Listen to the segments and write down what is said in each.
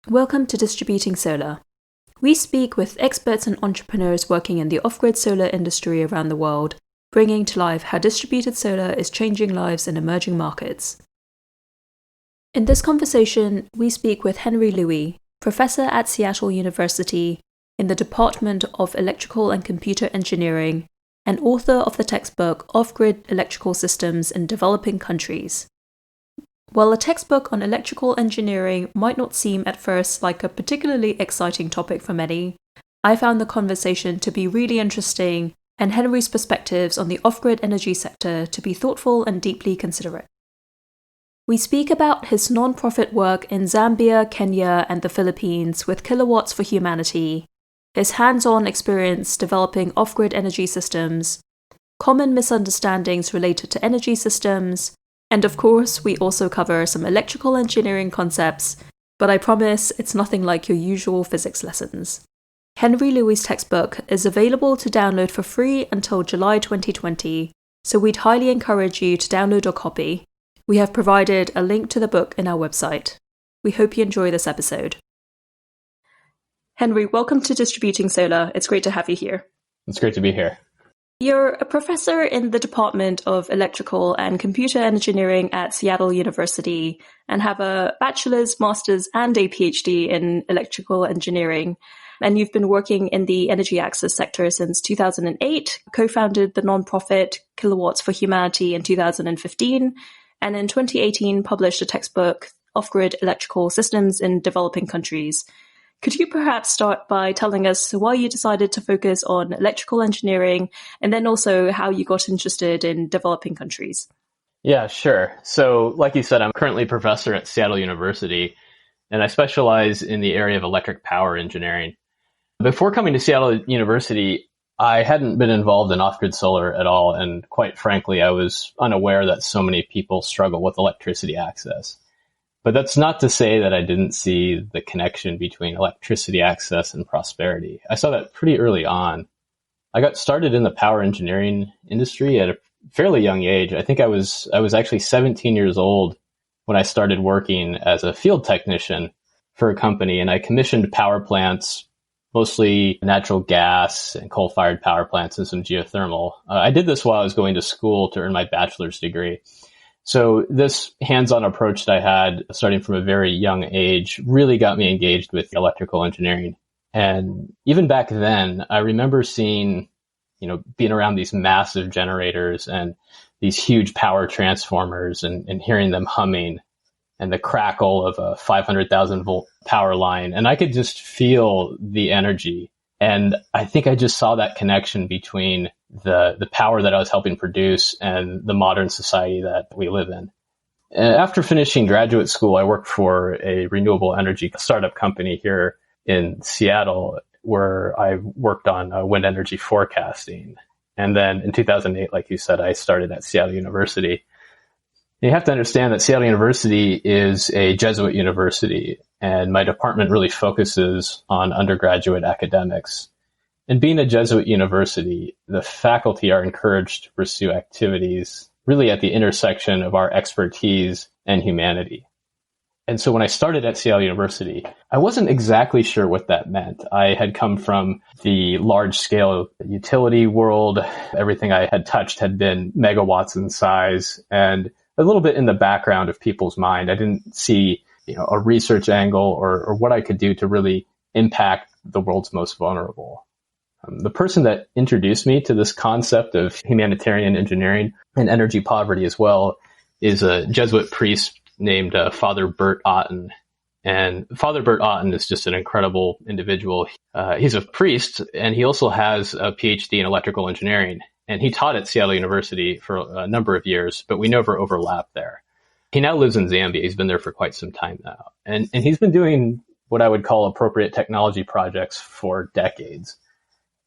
Welcome to Distributing Solar. We speak with experts and entrepreneurs working in the off-grid solar industry around the world, bringing to life how distributed solar is changing lives in emerging markets. In this conversation, we speak with Henry Louie, professor at Seattle University in the Department of Electrical and Computer Engineering and author of the textbook Off-Grid Electrical Systems in Developing Countries. While a textbook on electrical engineering might not seem at first like a particularly exciting topic for many, I found the conversation to be really interesting and Henry's perspectives on the off-grid energy sector to be thoughtful and deeply considerate. We speak about his non-profit work in Zambia, Kenya, and the Philippines with KiloWatts for Humanity, his hands-on experience developing off-grid energy systems, common misunderstandings related to energy systems, and of course, we also cover some electrical engineering concepts, but I promise it's nothing like your usual physics lessons. Henry Louie's textbook is available to download for free until July 2020, so we'd highly encourage you to download a copy. We have provided a link to the book in our website. We hope you enjoy this episode. Henry, welcome to Distributing Solar. It's great to have you here. It's great to be here. You're a professor in the Department of Electrical and Computer Engineering at Seattle University and have a bachelor's, master's, and a PhD in electrical engineering. And you've been working in the energy access sector since 2008, co-founded the nonprofit KiloWatts for Humanity in 2015, and in 2018 published a textbook, Off-Grid Electrical Systems in Developing Countries. Could you perhaps start by telling us why you decided to focus on electrical engineering and then also how you got interested in developing countries? Yeah, sure. So like you said, I'm currently a professor at Seattle University, and I specialize in the area of electric power engineering. Before coming to Seattle University, I hadn't been involved in off-grid solar at all, and quite frankly, I was unaware that so many people struggle with electricity access. But that's not to say that I didn't see the connection between electricity access and prosperity. I saw that pretty early on. I got started in the power engineering industry at a fairly young age. I think I was actually 17 years old when I started working as a field technician for a company, and I commissioned power plants, mostly natural gas and coal-fired power plants and some geothermal. I did this while I was going to school to earn my bachelor's degree. So this hands-on approach that I had starting from a very young age really got me engaged with electrical engineering. And even back then, I remember seeing, being around these massive generators and these huge power transformers and hearing them humming and the crackle of a 500,000 volt power line. And I could just feel the energy. And I think I just saw that connection between the power that I was helping produce and the modern society that we live in. After finishing graduate school, I worked for a renewable energy startup company here in Seattle, where I worked on wind energy forecasting. And then in 2008, like you said, I started at Seattle University. And you have to understand that Seattle University is a Jesuit university, and my department really focuses on undergraduate academics. And being a Jesuit university, the faculty are encouraged to pursue activities really at the intersection of our expertise and humanity. And so when I started at Seattle University, I wasn't exactly sure what that meant. I had come from the large-scale utility world. Everything I had touched had been megawatts in size and a little bit in the background of people's mind. I didn't see a research angle or what I could do to really impact the world's most vulnerable. The person that introduced me to this concept of humanitarian engineering and energy poverty as well is a Jesuit priest named Father Bert Otten. And Father Bert Otten is just an incredible individual. He's a priest, and he also has a PhD in electrical engineering. And he taught at Seattle University for a number of years, but we never overlapped there. He now lives in Zambia. He's been there for quite some time now. And he's been doing what I would call appropriate technology projects for decades.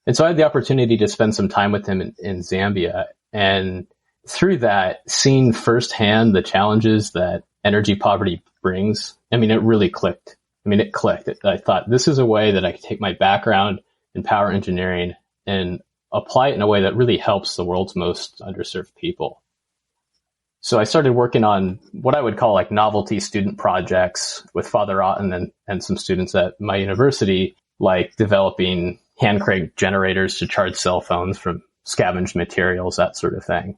And so I had the opportunity to spend some time with him in Zambia. And through that, seeing firsthand the challenges that energy poverty brings, it really clicked. It clicked. I thought, this is a way that I could take my background in power engineering and apply it in a way that really helps the world's most underserved people. So I started working on what I would call like novelty student projects with Father Otten and some students at my university, like developing hand crank generators to charge cell phones from scavenged materials, that sort of thing.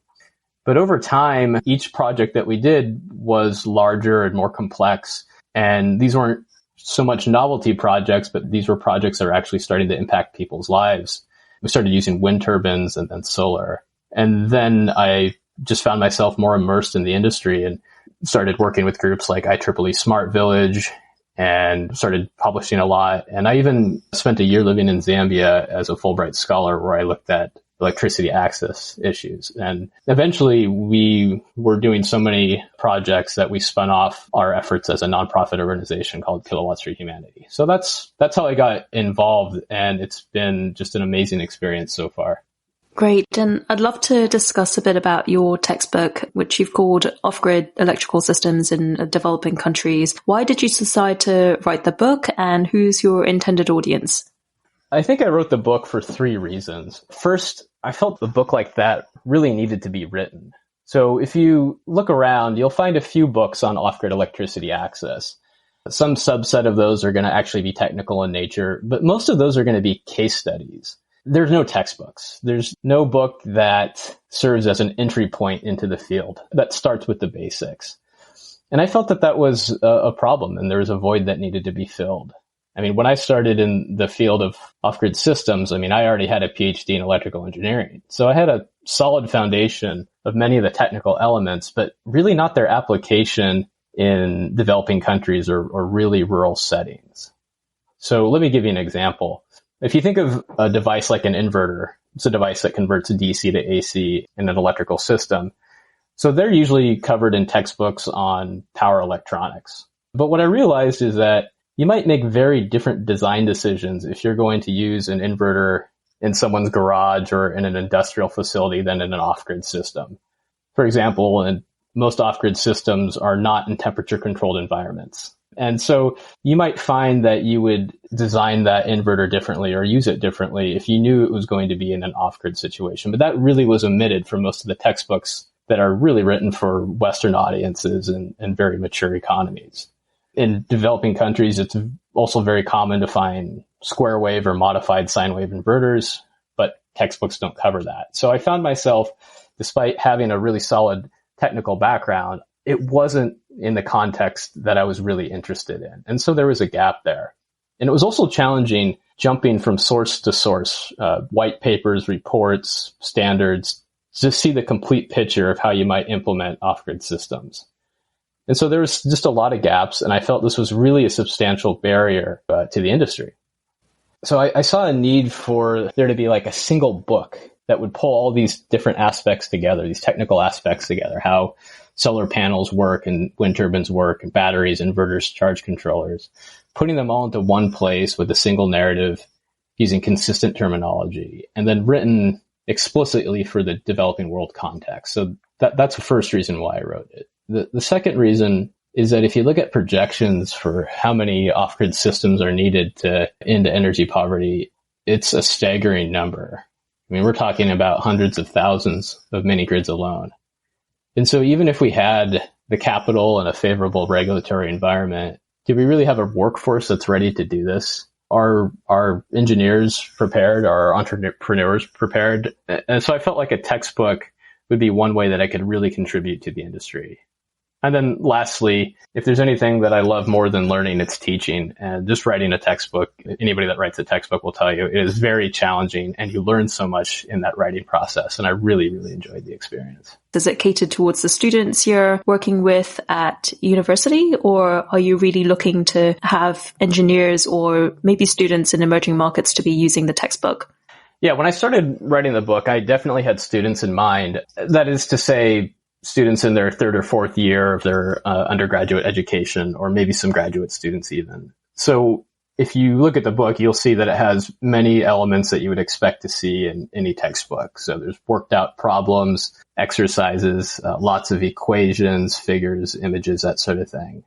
But over time, each project that we did was larger and more complex. And these weren't so much novelty projects, but these were projects that are actually starting to impact people's lives. We started using wind turbines and then solar. And then I just found myself more immersed in the industry and started working with groups like IEEE Smart Village and started publishing a lot. And I even spent a year living in Zambia as a Fulbright scholar where I looked at electricity access issues. And eventually we were doing so many projects that we spun off our efforts as a nonprofit organization called KiloWatts for Humanity. So that's how I got involved. And it's been just an amazing experience so far. Great. And I'd love to discuss a bit about your textbook, which you've called Off-Grid Electrical Systems in Developing Countries. Why did you decide to write the book, and who's your intended audience? I think I wrote the book for 3 reasons. First, I felt a book like that really needed to be written. So if you look around, you'll find a few books on off-grid electricity access. Some subset of those are going to actually be technical in nature, but most of those are going to be case studies. There's no textbooks. There's no book that serves as an entry point into the field that starts with the basics. And I felt that that was a problem, and there was a void that needed to be filled. I mean, when I started in the field of off-grid systems, I already had a PhD in electrical engineering. So I had a solid foundation of many of the technical elements, but really not their application in developing countries or really rural settings. So let me give you an example. If you think of a device like an inverter, it's a device that converts DC to AC in an electrical system. So they're usually covered in textbooks on power electronics. But what I realized is that you might make very different design decisions if you're going to use an inverter in someone's garage or in an industrial facility than in an off-grid system. For example, most off-grid systems are not in temperature-controlled environments. And so you might find that you would design that inverter differently or use it differently if you knew it was going to be in an off-grid situation. But that really was omitted from most of the textbooks that are really written for Western audiences and very mature economies. In developing countries, it's also very common to find square wave or modified sine wave inverters, but textbooks don't cover that. So I found myself, despite having a really solid technical background, it wasn't in the context that I was really interested in. And so there was a gap there. And it was also challenging jumping from source to source, white papers, reports, standards, to see the complete picture of how you might implement off-grid systems. And so there was just a lot of gaps, and I felt this was really a substantial barrier to the industry. So I saw a need for there to be like a single book that would pull all these different aspects together, these technical aspects together, how solar panels work and wind turbines work and batteries, inverters, charge controllers, putting them all into one place with a single narrative using consistent terminology, and then written explicitly for the developing world context. So that's the first reason why I wrote it. The second reason is that if you look at projections for how many off-grid systems are needed to end energy poverty, it's a staggering number. We're talking about hundreds of thousands of mini grids alone. And so even if we had the capital and a favorable regulatory environment, do we really have a workforce that's ready to do this? Are our engineers prepared? Are our entrepreneurs prepared? And so I felt like a textbook would be one way that I could really contribute to the industry. And then lastly, if there's anything that I love more than learning, it's teaching. And just writing a textbook, anybody that writes a textbook will tell you, it is very challenging and you learn so much in that writing process. And I really, really enjoyed the experience. Is it catered towards the students you're working with at university, or are you really looking to have engineers or maybe students in emerging markets to be using the textbook? Yeah, when I started writing the book, I definitely had students in mind. That is to say, students in their 3rd or 4th year of their undergraduate education, or maybe some graduate students even. So if you look at the book, you'll see that it has many elements that you would expect to see in any textbook. So there's worked out problems, exercises, lots of equations, figures, images, that sort of thing.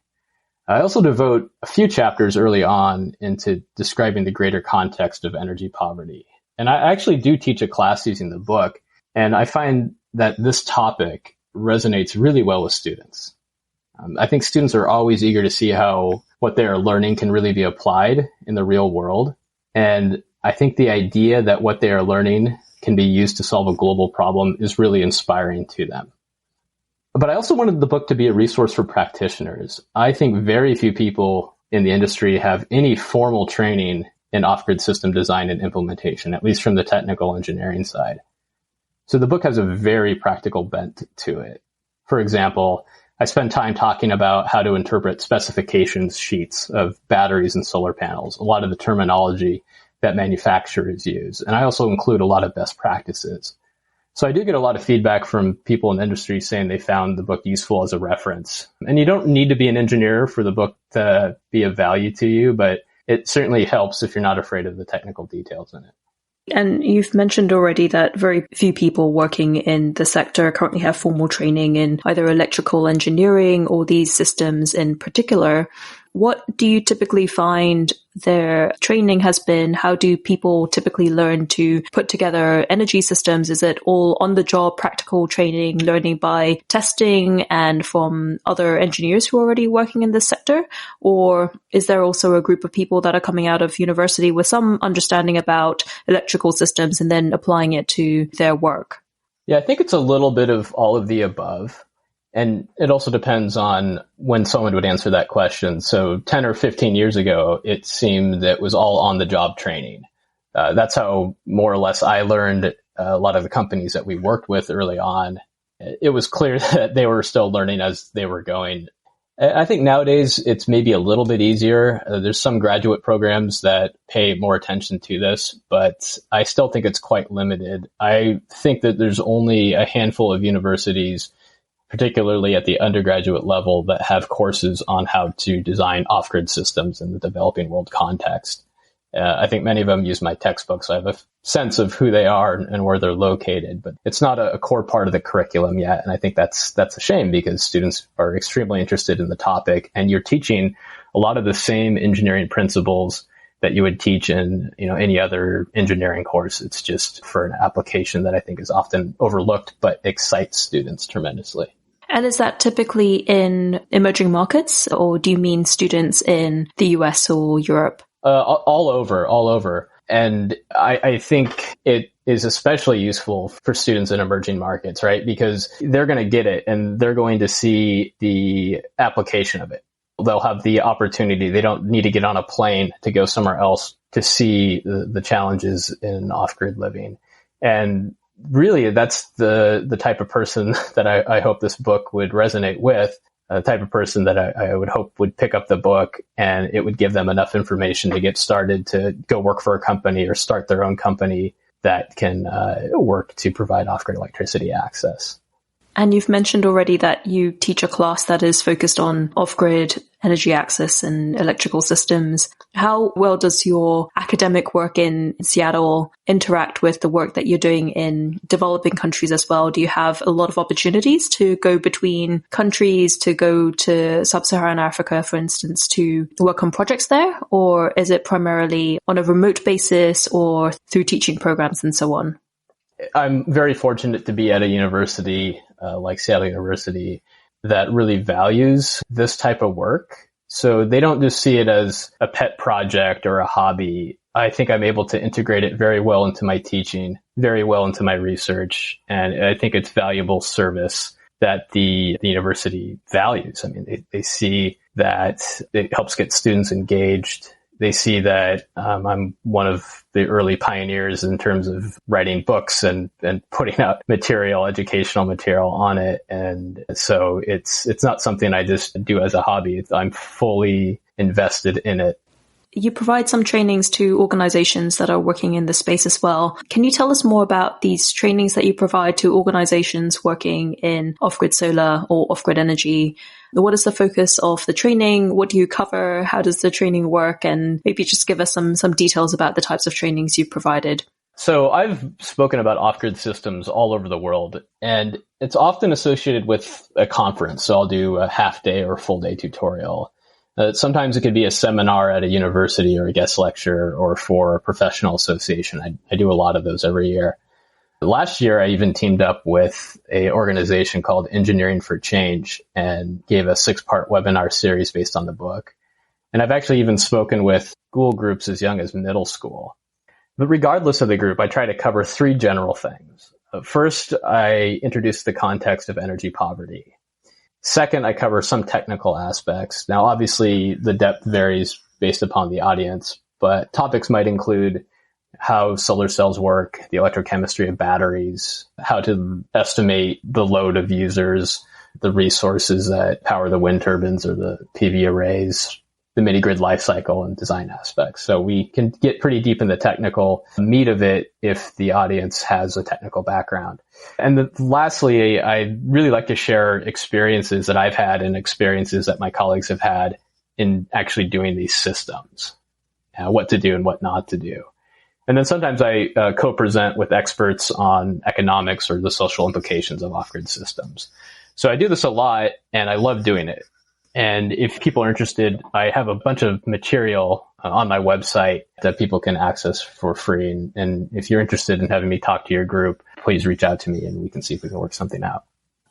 I also devote a few chapters early on into describing the greater context of energy poverty. And I actually do teach a class using the book, and I find that this topic resonates really well with students. I think students are always eager to see how what they are learning can really be applied in the real world. And I think the idea that what they are learning can be used to solve a global problem is really inspiring to them. But I also wanted the book to be a resource for practitioners. I think very few people in the industry have any formal training in off-grid system design and implementation, at least from the technical engineering side. So the book has a very practical bent to it. For example, I spend time talking about how to interpret specifications sheets of batteries and solar panels, a lot of the terminology that manufacturers use. And I also include a lot of best practices. So I do get a lot of feedback from people in the industry saying they found the book useful as a reference. And you don't need to be an engineer for the book to be of value to you, but it certainly helps if you're not afraid of the technical details in it. And you've mentioned already that very few people working in the sector currently have formal training in either electrical engineering or these systems in particular. What do you typically find their training has been? How do people typically learn to put together energy systems? Is it all on-the-job practical training, learning by testing and from other engineers who are already working in this sector? Or is there also a group of people that are coming out of university with some understanding about electrical systems and then applying it to their work? Yeah, I think it's a little bit of all of the above. And it also depends on when someone would answer that question. So 10 or 15 years ago, it seemed that it was all on-the-job training. That's how more or less I learned a lot of the companies that we worked with early on. It was clear that they were still learning as they were going. I think nowadays it's maybe a little bit easier. There's some graduate programs that pay more attention to this, but I still think it's quite limited. I think that there's only a handful of universities, particularly at the undergraduate level, that have courses on how to design off-grid systems in the developing world context. I think many of them use my textbooks, so I have a sense of who they are and where they're located, but it's not a core part of the curriculum yet. And I think that's a shame because students are extremely interested in the topic, and you're teaching a lot of the same engineering principles that you would teach in, any other engineering course. It's just for an application that I think is often overlooked, but excites students tremendously. And is that typically in emerging markets, or do you mean students in the US or Europe? All over. And I think it is especially useful for students in emerging markets, right? Because they're going to get it and they're going to see the application of it. They'll have the opportunity. They don't need to get on a plane to go somewhere else to see the challenges in off-grid living. And really, that's the type of person that I hope this book would resonate with, the type of person that I would hope would pick up the book and it would give them enough information to get started to go work for a company or start their own company that can work to provide off-grid electricity access. And you've mentioned already that you teach a class that is focused on off-grid energy access and electrical systems. How well does your academic work in Seattle interact with the work that you're doing in developing countries as well? Do you have a lot of opportunities to go between countries, to go to sub-Saharan Africa, for instance, to work on projects there? Or is it primarily on a remote basis or through teaching programs and so on? I'm very fortunate to be at a university like Seattle University that really values this type of work. So they don't just see it as a pet project or a hobby. I think I'm able to integrate it very well into my teaching, very well into my research. And I think it's valuable service that the university values. I mean, they see that it helps get students engaged. They see that I'm one of the early pioneers in terms of writing books and putting out material, educational material on it. And so it's not something I just do as a hobby. I'm fully invested in it. You provide some trainings to organizations that are working in the space as well. Can you tell us more about these trainings that you provide to organizations working in off-grid solar or off-grid energy? What is the focus of the training? What do you cover? How does the training work? And maybe just give us some details about the types of trainings you've provided. So I've spoken about off-grid systems all over the world, and it's often associated with a conference. So I'll do a half-day or full-day tutorial. Sometimes it could be a seminar at a university or a guest lecture or for a professional association. I do a lot of those every year. Last year, I even teamed up with an organization called Engineering for Change and gave a 6-part webinar series based on the book. And I've actually even spoken with school groups as young as middle school. But regardless of the group, I try to cover 3 general things. First, I introduce the context of energy poverty. Second, I cover some technical aspects. Now, obviously, the depth varies based upon the audience, but topics might include how solar cells work, the electrochemistry of batteries, how to estimate the load of users, the resources that power the wind turbines or the PV arrays, the mini-grid life cycle and design aspects. So we can get pretty deep in the technical meat of it if the audience has a technical background. And lastly, I really like to share experiences that I've had and experiences that my colleagues have had in actually doing these systems, what to do and what not to do. And then sometimes I co-present with experts on economics or the social implications of off-grid systems. So I do this a lot, and I love doing it. And if people are interested, I have a bunch of material on my website that people can access for free. And if you're interested in having me talk to your group, please reach out to me and we can see if we can work something out.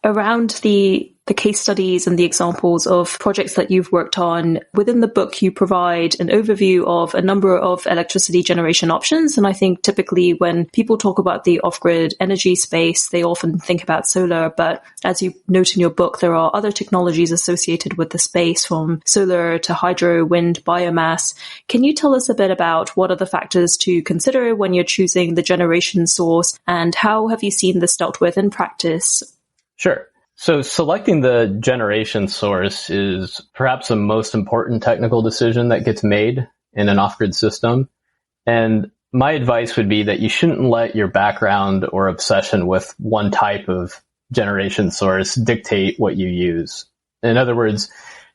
Around the case studies and the examples of projects that you've worked on, within the book, you provide an overview of a number of electricity generation options. And I think typically when people talk about the off-grid energy space, they often think about solar. But as you note in your book, there are other technologies associated with the space, from solar to hydro, wind, biomass. Can you tell us a bit about what are the factors to consider when you're choosing the generation source, and how have you seen this dealt with in practice? Sure. So selecting the generation source is perhaps the most important technical decision that gets made in an off-grid system. And my advice would be that you shouldn't let your background or obsession with one type of generation source dictate what you use. In other words,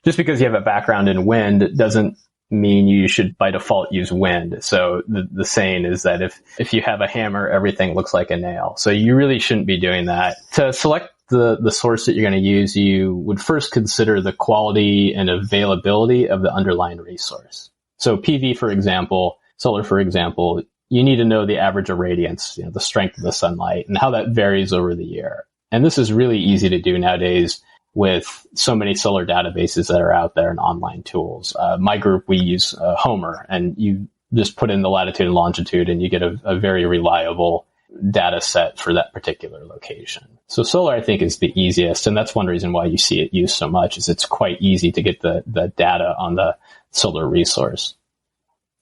just because you have a background in wind doesn't mean you should by default use wind. So the saying is that if you have a hammer, everything looks like a nail. So you really shouldn't be doing that. To select the source that you're going to use, you would first consider the quality and availability of the underlying resource. So PV, for example, solar, for example, you need to know the average irradiance, the strength of the sunlight, and how that varies over the year. And this is really easy to do nowadays with so many solar databases that are out there and online tools. My group, we use Homer, and you just put in the latitude and longitude and you get a very reliable data set for that particular location. So solar, I think, is the easiest, and that's one reason why you see it used so much, is it's quite easy to get the data on the solar resource.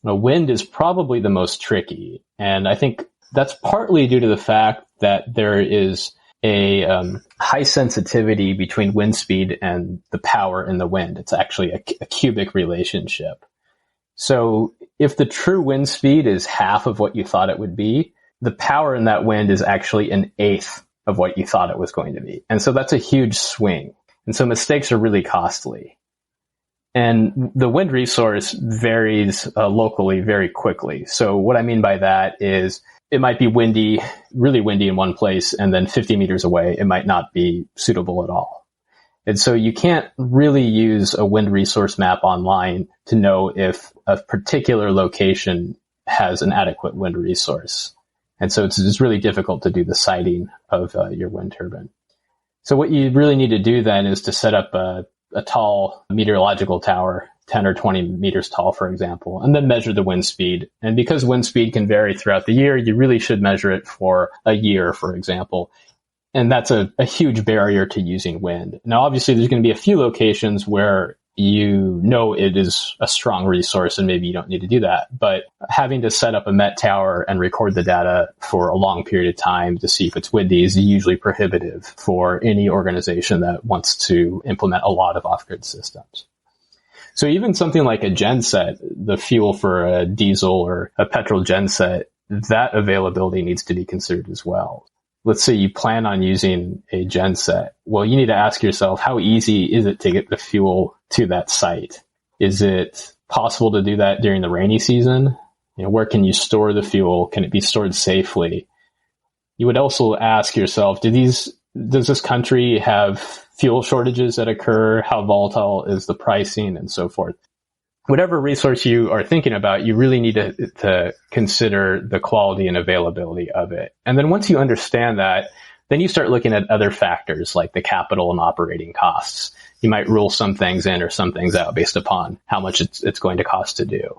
Now, wind is probably the most tricky, and I think that's partly due to the fact that there is a high sensitivity between wind speed and the power in the wind. It's actually a cubic relationship. So if the true wind speed is half of what you thought it would be, the power in that wind is actually an eighth of what you thought it was going to be. And so that's a huge swing. And so mistakes are really costly. And the wind resource varies locally very quickly. So what I mean by that is it might be windy, really windy in one place, and then 50 meters away, it might not be suitable at all. And so you can't really use a wind resource map online to know if a particular location has an adequate wind resource. And so it's really difficult to do the siting of your wind turbine. So what you really need to do then is to set up a tall meteorological tower, 10 or 20 meters tall, for example, and then measure the wind speed. And because wind speed can vary throughout the year, you really should measure it for a year, for example. And that's a huge barrier to using wind. Now, obviously, there's going to be a few locations where you know it is a strong resource and maybe you don't need to do that. But having to set up a Met tower and record the data for a long period of time to see if it's windy is usually prohibitive for any organization that wants to implement a lot of off-grid systems. So even something like a genset, the fuel for a diesel or a petrol genset, that availability needs to be considered as well. Let's say you plan on using a genset. Well, you need to ask yourself, how easy is it to get the fuel to that site? Is it possible to do that during the rainy season? Where can you store the fuel? Can it be stored safely? You would also ask yourself, does this country have fuel shortages that occur? How volatile is the pricing and so forth? whatever resource you are thinking about, you really need to consider the quality and availability of it. And then once you understand that, then you start looking at other factors like the capital and operating costs. You might rule some things in or some things out based upon how much it's going to cost to do.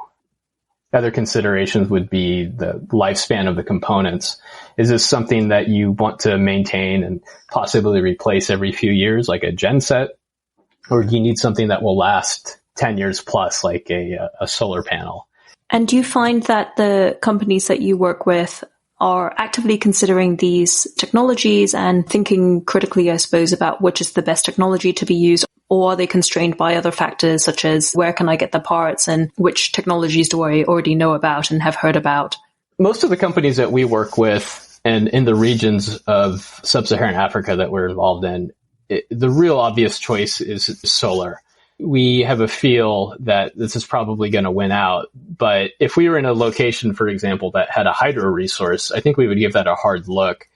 Other considerations would be the lifespan of the components. Is this something that you want to maintain and possibly replace every few years, like a genset? Or do you need something that will last 10 years plus, like a solar panel? And do you find that the companies that you work with are actively considering these technologies and thinking critically, I suppose, about which is the best technology to be used? Or are they constrained by other factors such as where can I get the parts and which technologies do I already know about and have heard about? Most of the companies that we work with and in the regions of sub-Saharan Africa that we're involved in, the real obvious choice is solar. We have a feel that this is probably going to win out. But if we were in a location, for example, that had a hydro resource, I think we would give that a hard look.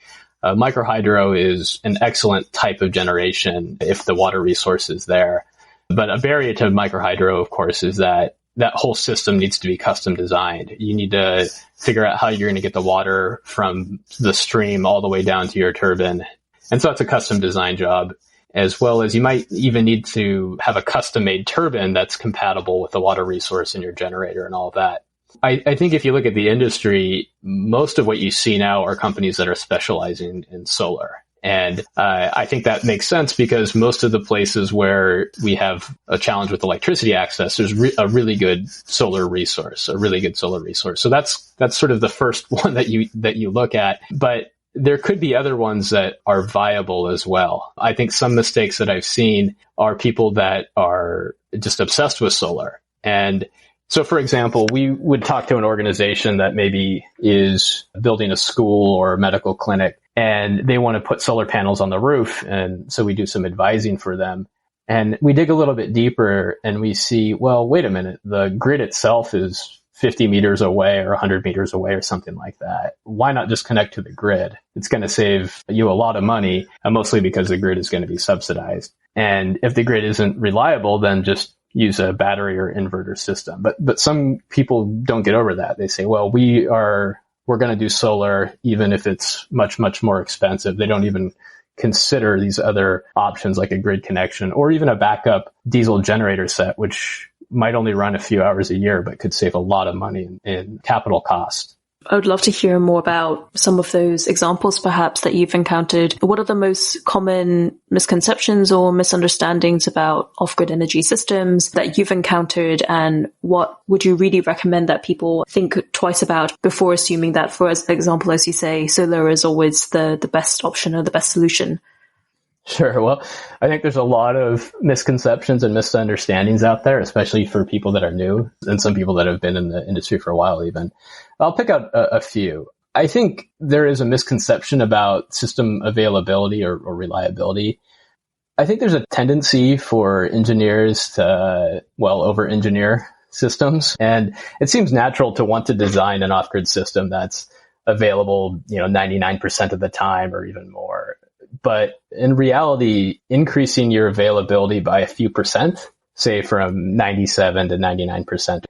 Microhydro is an excellent type of generation if the water resource is there. But a barrier to microhydro, of course, is that whole system needs to be custom designed. You need to figure out how you're going to get the water from the stream all the way down to your turbine. And so it's a custom design job, as well as you might even need to have a custom-made turbine that's compatible with the water resource in your generator and all of that. I think if you look at the industry, most of what you see now are companies that are specializing in solar. And I think that makes sense because most of the places where we have a challenge with electricity access, there's a really good solar resource. So that's sort of the first one that you look at. But there could be other ones that are viable as well. I think some mistakes that I've seen are people that are just obsessed with solar. And so, for example, we would talk to an organization that maybe is building a school or a medical clinic, and they want to put solar panels on the roof. And so we do some advising for them. And we dig a little bit deeper and we see, well, wait a minute, the grid itself is 50 meters away or 100 meters away or something like that. Why not just connect to the grid? It's going to save you a lot of money, mostly because the grid is going to be subsidized. And if the grid isn't reliable, then just use a battery or inverter system. But some people don't get over that. They say, well, we're going to do solar even if it's much, much more expensive. They don't even consider these other options like a grid connection or even a backup diesel generator set, which might only run a few hours a year, but could save a lot of money in capital cost. I would love to hear more about some of those examples, perhaps, that you've encountered. What are the most common misconceptions or misunderstandings about off-grid energy systems that you've encountered? And what would you really recommend that people think twice about before assuming that, for example, as you say, solar is always the best option or the best solution? Sure. Well, I think there's a lot of misconceptions and misunderstandings out there, especially for people that are new and some people that have been in the industry for a while even. I'll pick out a few. I think there is a misconception about system availability or reliability. I think there's a tendency for engineers to, over-engineer systems. And it seems natural to want to design an off-grid system that's available, 99% of the time or even more. But in reality, increasing your availability by a few percent, say from 97 to 99%,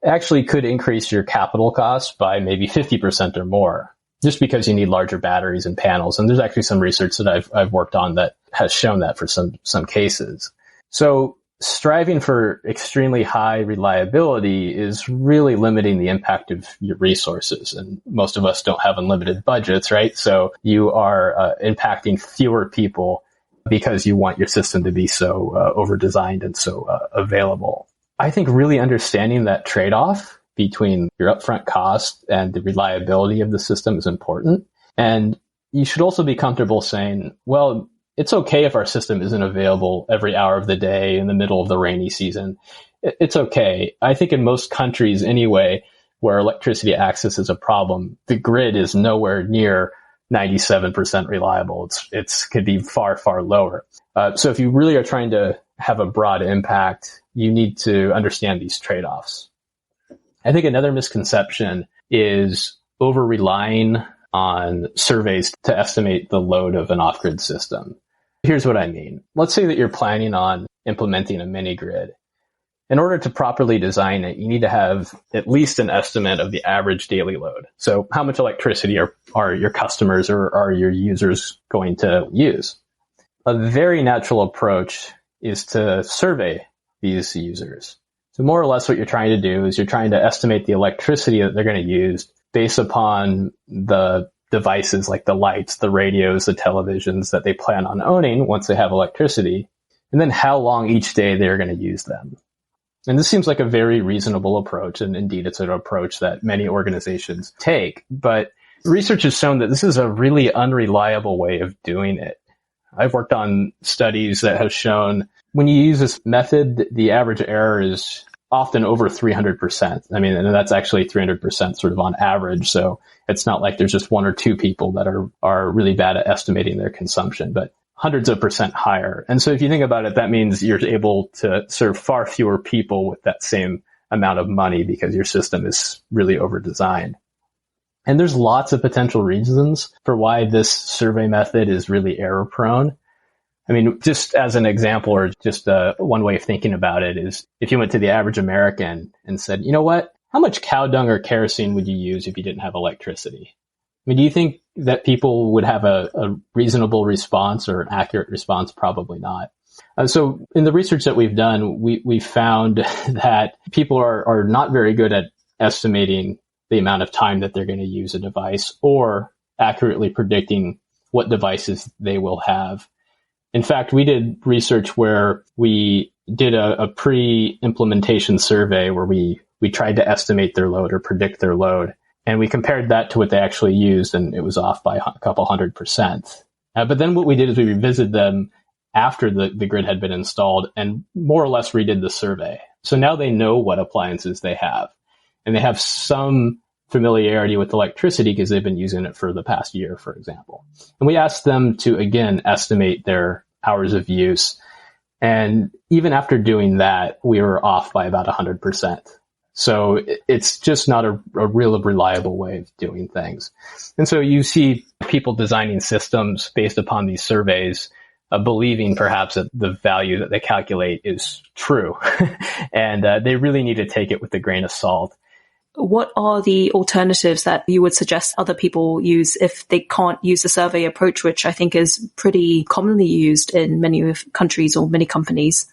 actually could increase your capital costs by maybe 50% or more, just because you need larger batteries and panels. And there's actually some research that I've worked on that has shown that for some cases. So striving for extremely high reliability is really limiting the impact of your resources. And most of us don't have unlimited budgets, right? So you are impacting fewer people because you want your system to be so over-designed and so available. I think really understanding that trade-off between your upfront cost and the reliability of the system is important. And you should also be comfortable saying, well, it's okay if our system isn't available every hour of the day in the middle of the rainy season. It's okay. I think in most countries anyway, where electricity access is a problem, the grid is nowhere near 97% reliable. It could be far, far lower. So if you really are trying to have a broad impact, you need to understand these trade-offs. I think another misconception is over-relying on surveys to estimate the load of an off-grid system. Here's what I mean. Let's say that you're planning on implementing a mini grid. in order to properly design it, you need to have at least an estimate of the average daily load. So how much electricity are your customers or are your users going to use? A very natural approach is to survey these users. So more or less what you're trying to do is you're trying to estimate the electricity that they're going to use based upon the devices like the lights, the radios, the televisions that they plan on owning once they have electricity, and then how long each day they're going to use them. And this seems like a very reasonable approach, and indeed it's an approach that many organizations take, but research has shown that this is a really unreliable way of doing it. I've worked on studies that have shown when you use this method, the average error is often over 300%. I mean, and that's actually 300% sort of on average. So it's not like there's just one or two people that are really bad at estimating their consumption, but hundreds of percent higher. And so if you think about it, that means you're able to serve far fewer people with that same amount of money because your system is really over-designed. And there's lots of potential reasons for why this survey method is really error-prone. I mean, just as an example, or just one way of thinking about it is if you went to the average American and said, you know what, how much cow dung or kerosene would you use if you didn't have electricity? I mean, do you think that people would have a reasonable response or an accurate response? Probably not. So in the research that we've done, we found that people are not very good at estimating the amount of time that they're going to use a device or accurately predicting what devices they will have. In fact, we did research where we did a pre-implementation survey where we tried to estimate their load or predict their load. And we compared that to what they actually used, and it was off by a couple 100%. But then what we did is we revisited them after the grid had been installed and more or less redid the survey. So now they know what appliances they have. And they have some familiarity with electricity because they've been using it for the past year, for example. And we asked them to, again, estimate their hours of use. And even after doing that, we were off by about 100%. So it's just not a real reliable way of doing things. And so you see people designing systems based upon these surveys, believing perhaps that the value that they calculate is true. And they really need to take it with a grain of salt. What are the alternatives that you would suggest other people use if they can't use the survey approach, which I think is pretty commonly used in many countries or many companies?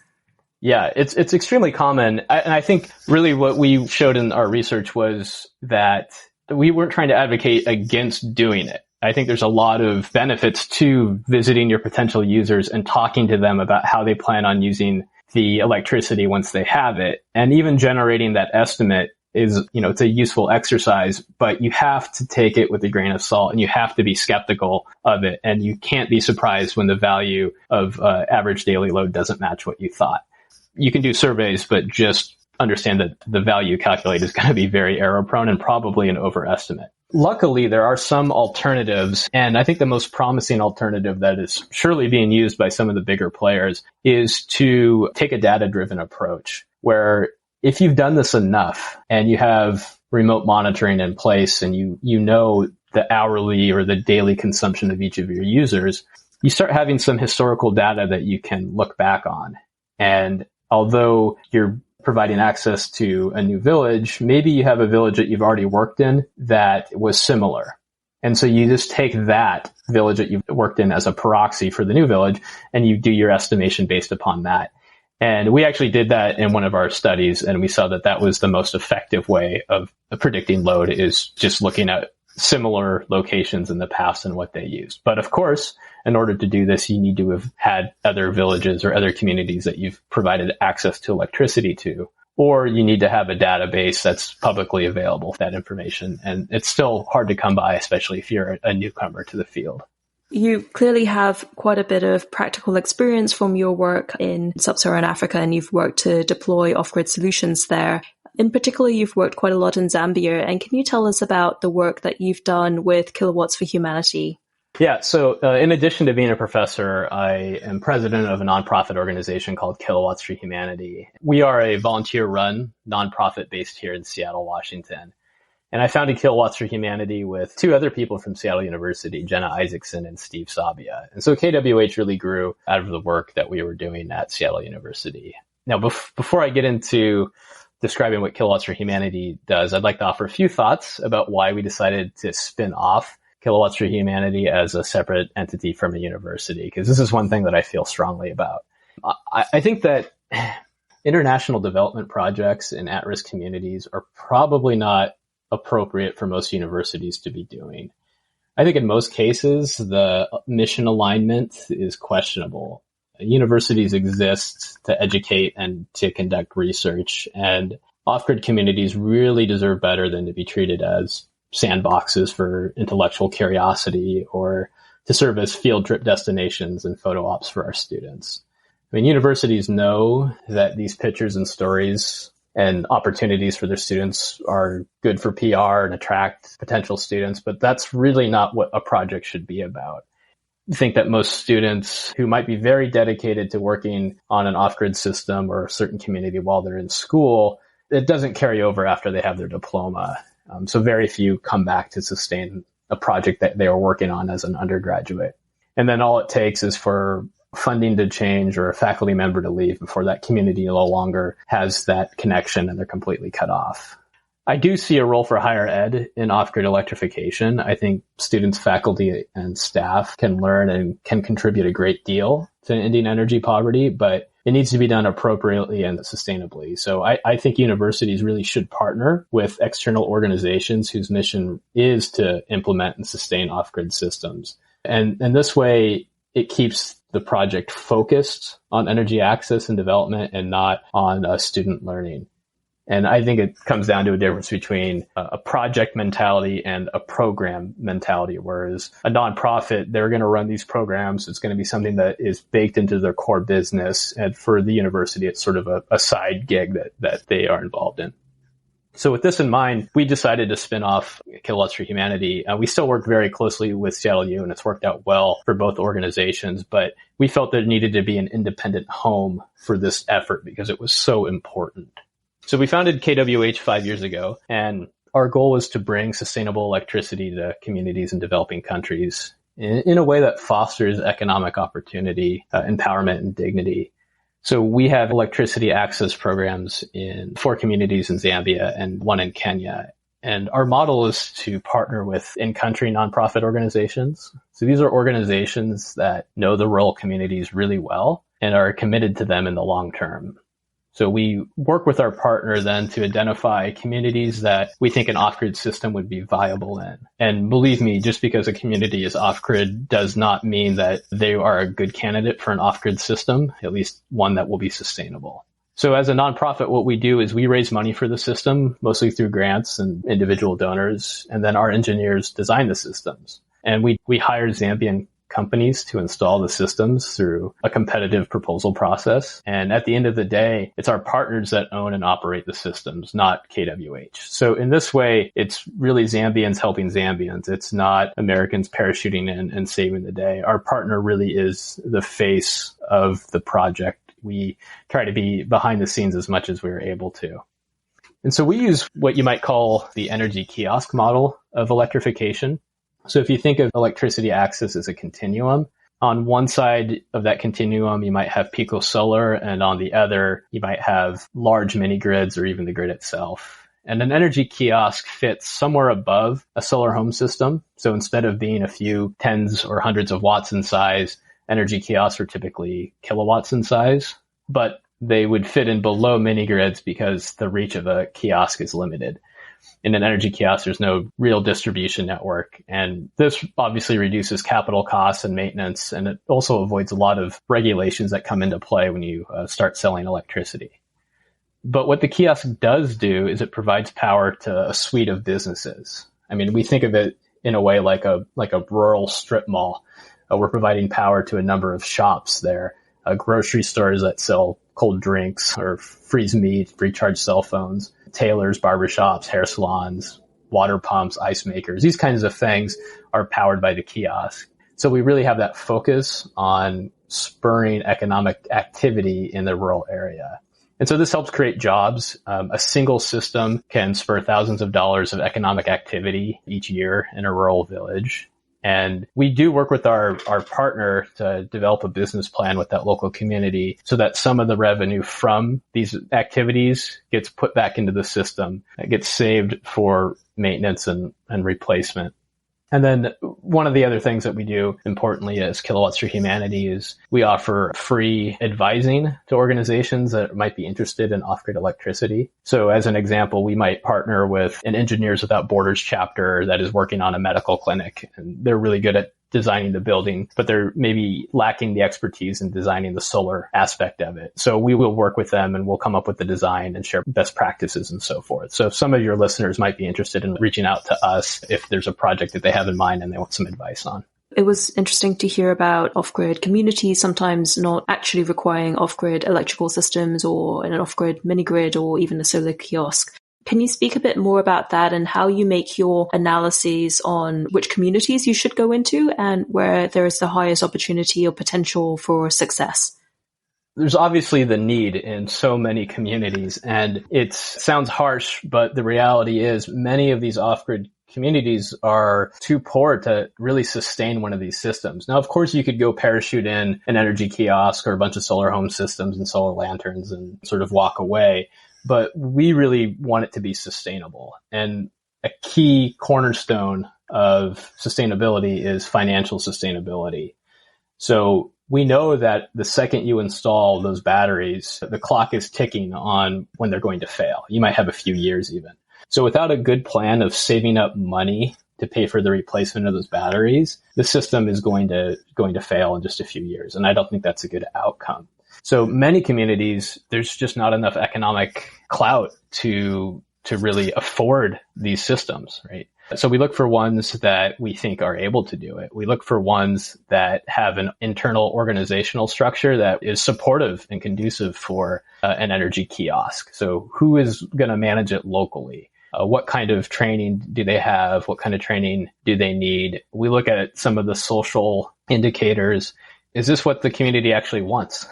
Yeah, it's extremely common. And I think really what we showed in our research was that we weren't trying to advocate against doing it. I think there's a lot of benefits to visiting your potential users and talking to them about how they plan on using the electricity once they have it. And even generating that estimate is, it's a useful exercise, but you have to take it with a grain of salt and you have to be skeptical of it. And you can't be surprised when the value of average daily load doesn't match what you thought. You can do surveys, but just understand that the value you calculate is going to be very error prone and probably an overestimate. Luckily, there are some alternatives, and I think the most promising alternative that is surely being used by some of the bigger players is to take a data-driven approach, where if you've done this enough and you have remote monitoring in place and you know the hourly or the daily consumption of each of your users, you start having some historical data that you can look back on. And although you're providing access to a new village, maybe you have a village that you've already worked in that was similar. And so you just take that village that you've worked in as a proxy for the new village, and you do your estimation based upon that. And we actually did that in one of our studies, and we saw that that was the most effective way of predicting load, is just looking at similar locations in the past and what they used. But of course, in order to do this, you need to have had other villages or other communities that you've provided access to electricity to, or you need to have a database that's publicly available for that information. And it's still hard to come by, especially if you're a newcomer to the field. You clearly have quite a bit of practical experience from your work in sub-Saharan Africa, and you've worked to deploy off-grid solutions there. In particular, you've worked quite a lot in Zambia. And can you tell us about the work that you've done with KiloWatts for Humanity? Yeah, so in addition to being a professor, I am president of a nonprofit organization called KiloWatts for Humanity. We are a volunteer-run nonprofit based here in Seattle, Washington. And I founded KiloWatts for Humanity with two other people from Seattle University, Jenna Isaacson and Steve Sabia. And so KWH really grew out of the work that we were doing at Seattle University. Now, before I get into describing what KiloWatts for Humanity does, I'd like to offer a few thoughts about why we decided to spin off KiloWatts for Humanity as a separate entity from a university, because this is one thing that I feel strongly about. I think that international development projects in at-risk communities are probably not appropriate for most universities to be doing. I think in most cases, the mission alignment is questionable. Universities exist to educate and to conduct research, and off-grid communities really deserve better than to be treated as sandboxes for intellectual curiosity or to serve as field trip destinations and photo ops for our students. I mean, universities know that these pictures and stories and opportunities for their students are good for PR and attract potential students, but that's really not what a project should be about. I think that most students who might be very dedicated to working on an off-grid system or a certain community while they're in school, it doesn't carry over after they have their diploma. So very few come back to sustain a project that they were working on as an undergraduate. And then all it takes is for funding to change or a faculty member to leave before that community no longer has that connection and they're completely cut off. I do see a role for higher ed in off-grid electrification. I think students, faculty, and staff can learn and can contribute a great deal to ending energy poverty, but it needs to be done appropriately and sustainably. So I think universities really should partner with external organizations whose mission is to implement and sustain off-grid systems. And this way, it keeps the project focused on energy access and development and not on student learning. And I think it comes down to a difference between a project mentality and a program mentality, whereas a nonprofit, they're going to run these programs. It's going to be something that is baked into their core business. And for the university, it's sort of a side gig that they are involved in. So with this in mind, we decided to spin off KiloWatts for Humanity. We still work very closely with Seattle U, and it's worked out well for both organizations, but we felt there needed to be an independent home for this effort because it was so important. So we founded KWH 5 years ago, and our goal was to bring sustainable electricity to communities in developing countries in a way that fosters economic opportunity, empowerment, and dignity. So we have electricity access programs in 4 communities in Zambia and 1 in Kenya. And our model is to partner with in-country nonprofit organizations. So these are organizations that know the rural communities really well and are committed to them in the long term. So we work with our partner then to identify communities that we think an off-grid system would be viable in. And believe me, just because a community is off-grid does not mean that they are a good candidate for an off-grid system, at least one that will be sustainable. So as a nonprofit, what we do is we raise money for the system, mostly through grants and individual donors, and then our engineers design the systems. And we hire Zambian companies to install the systems through a competitive proposal process. And at the end of the day, it's our partners that own and operate the systems, not KWH. So in this way, it's really Zambians helping Zambians. It's not Americans parachuting in and saving the day. Our partner really is the face of the project. We try to be behind the scenes as much as we are able to. And so we use what you might call the energy kiosk model of electrification. So if you think of electricity access as a continuum, on one side of that continuum, you might have pico solar, and on the other, you might have large mini grids or even the grid itself. And an energy kiosk fits somewhere above a solar home system. So instead of being a few tens or hundreds of watts in size, energy kiosks are typically kilowatts in size, but they would fit in below mini grids because the reach of a kiosk is limited. In an energy kiosk, there's no real distribution network. And this obviously reduces capital costs and maintenance. And it also avoids a lot of regulations that come into play when you start selling electricity. But what the kiosk does do is it provides power to a suite of businesses. I mean, we think of it in a way like a rural strip mall. We're providing power to a number of shops there, grocery stores that sell cold drinks or freeze meat, recharge cell phones, tailors, barbershops, hair salons, water pumps, ice makers. These kinds of things are powered by the kiosk. So we really have that focus on spurring economic activity in the rural area. And so this helps create jobs. A single system can spur thousands of dollars of economic activity each year in a rural village. And we do work with our partner to develop a business plan with that local community so that some of the revenue from these activities gets put back into the system. It gets saved for maintenance and replacement. And then one of the other things that we do importantly as KiloWatts for Humanity is we offer free advising to organizations that might be interested in off-grid electricity. So as an example, we might partner with an Engineers Without Borders chapter that is working on a medical clinic, and they're really good at designing the building, but they're maybe lacking the expertise in designing the solar aspect of it. So we will work with them and we'll come up with the design and share best practices and so forth. So some of your listeners might be interested in reaching out to us if there's a project that they have in mind and they want some advice on. It was interesting to hear about off-grid communities sometimes not actually requiring off-grid electrical systems or an off-grid mini-grid or even a solar kiosk. Can you speak a bit more about that and how you make your analyses on which communities you should go into and where there is the highest opportunity or potential for success? There's obviously the need in so many communities, and it sounds harsh, but the reality is many of these off-grid communities are too poor to really sustain one of these systems. Now, of course, you could go parachute in an energy kiosk or a bunch of solar home systems and solar lanterns and sort of walk away. But we really want it to be sustainable. And a key cornerstone of sustainability is financial sustainability. So we know that the second you install those batteries, the clock is ticking on when they're going to fail. You might have a few years even. So without a good plan of saving up money to pay for the replacement of those batteries, the system is going to fail in just a few years. And I don't think that's a good outcome. So many communities, there's just not enough economic clout to really afford these systems, right? So we look for ones that we think are able to do it. We look for ones that have an internal organizational structure that is supportive and conducive for an energy kiosk. So who is going to manage it locally? What kind of training do they have? What kind of training do they need? We look at some of the social indicators. Is this what the community actually wants?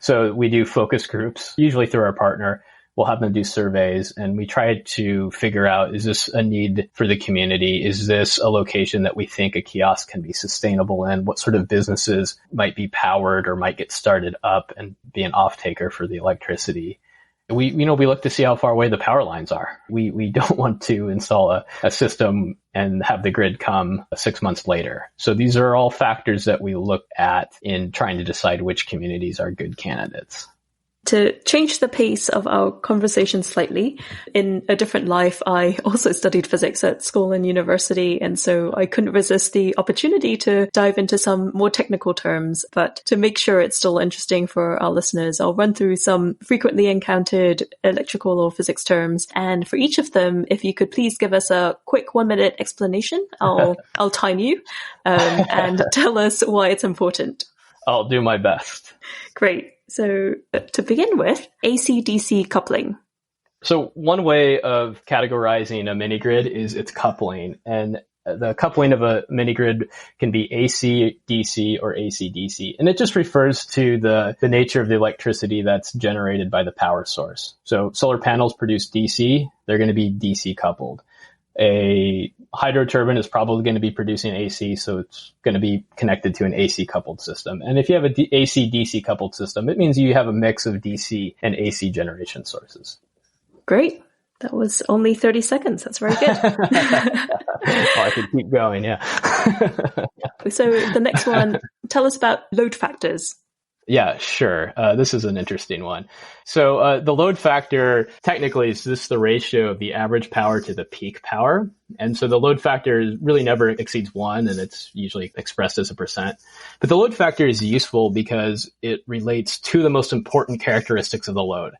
So we do focus groups, usually through our partner. We'll have them do surveys and we try to figure out, is this a need for the community? Is this a location that we think a kiosk can be sustainable in? What sort of businesses might be powered or might get started up and be an off-taker for the electricity? We look to see how far away the power lines are. We don't want to install a system and have the grid come 6 months later. So these are all factors that we look at in trying to decide which communities are good candidates. To change the pace of our conversation slightly, in a different life, I also studied physics at school and university, and so I couldn't resist the opportunity to dive into some more technical terms. But to make sure it's still interesting for our listeners, I'll run through some frequently encountered electrical or physics terms. And for each of them, if you could please give us a quick 1-minute explanation, I'll time you and tell us why it's important. I'll do my best. Great. So to begin with, AC-DC coupling. So one way of categorizing a mini-grid is its coupling. And the coupling of a mini-grid can be AC-DC or AC-DC. And it just refers to the nature of the electricity that's generated by the power source. So solar panels produce DC, they're going to be DC coupled. A hydro turbine is probably going to be producing AC, so it's going to be connected to an AC coupled system. And if you have a AC-DC coupled system, it means you have a mix of DC and AC generation sources. Great. That was only 30 seconds. That's very good. Well, I could keep going, yeah. So the next one, tell us about load factors. Yeah, sure. This is an interesting one. So the load factor technically is just the ratio of the average power to the peak power. And so the load factor really never exceeds 1, and it's usually expressed as a percent. But the load factor is useful because it relates to the most important characteristics of the load,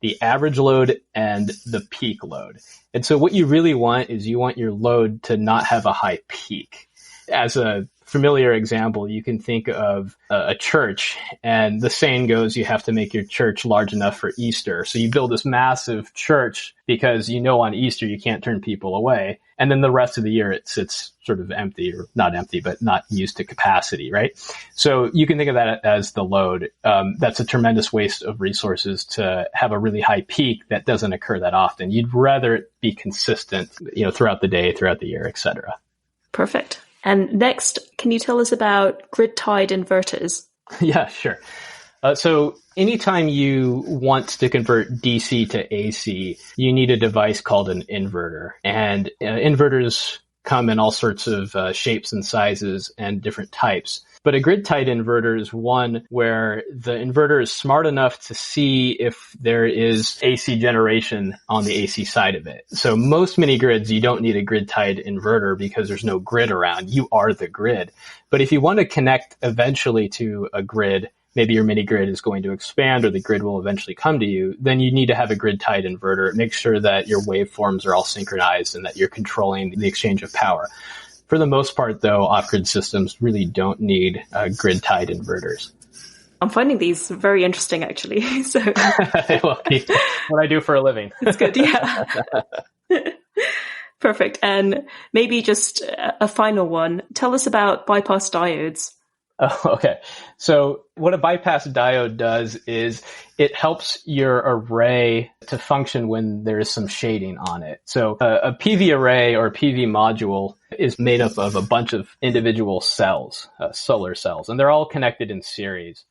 the average load and the peak load. And so what you really want is you want your load to not have a high peak. As a familiar example, you can think of a church, and the saying goes you have to make your church large enough for Easter. So you build this massive church because you know on Easter you can't turn people away. And then the rest of the year it sits sort of empty, or not empty, but not used to capacity, right? So you can think of that as the load. That's a tremendous waste of resources to have a really high peak that doesn't occur that often. You'd rather it be consistent, throughout the day, throughout the year, et cetera. Perfect. And next, can you tell us about grid-tied inverters? Yeah, sure. So anytime you want to convert DC to AC, you need a device called an inverter. And inverters come in all sorts of shapes and sizes and different types. But a grid-tied inverter is one where the inverter is smart enough to see if there is AC generation on the AC side of it. So most mini grids, you don't need a grid-tied inverter because there's no grid around. You are the grid. But if you want to connect eventually to a grid, maybe your mini grid is going to expand or the grid will eventually come to you, then you need to have a grid-tied inverter. Make sure that your waveforms are all synchronized and that you're controlling the exchange of power. For the most part, though, off-grid systems really don't need grid-tied inverters. I'm finding these very interesting, actually. So, well, what I do for a living. It's good, yeah. Perfect. And maybe just a final one. Tell us about bypass diodes. Oh, okay. So what a bypass diode does is it helps your array to function when there is some shading on it. So a PV array or PV module is made up of a bunch of individual cells, solar cells, and they're all connected in series.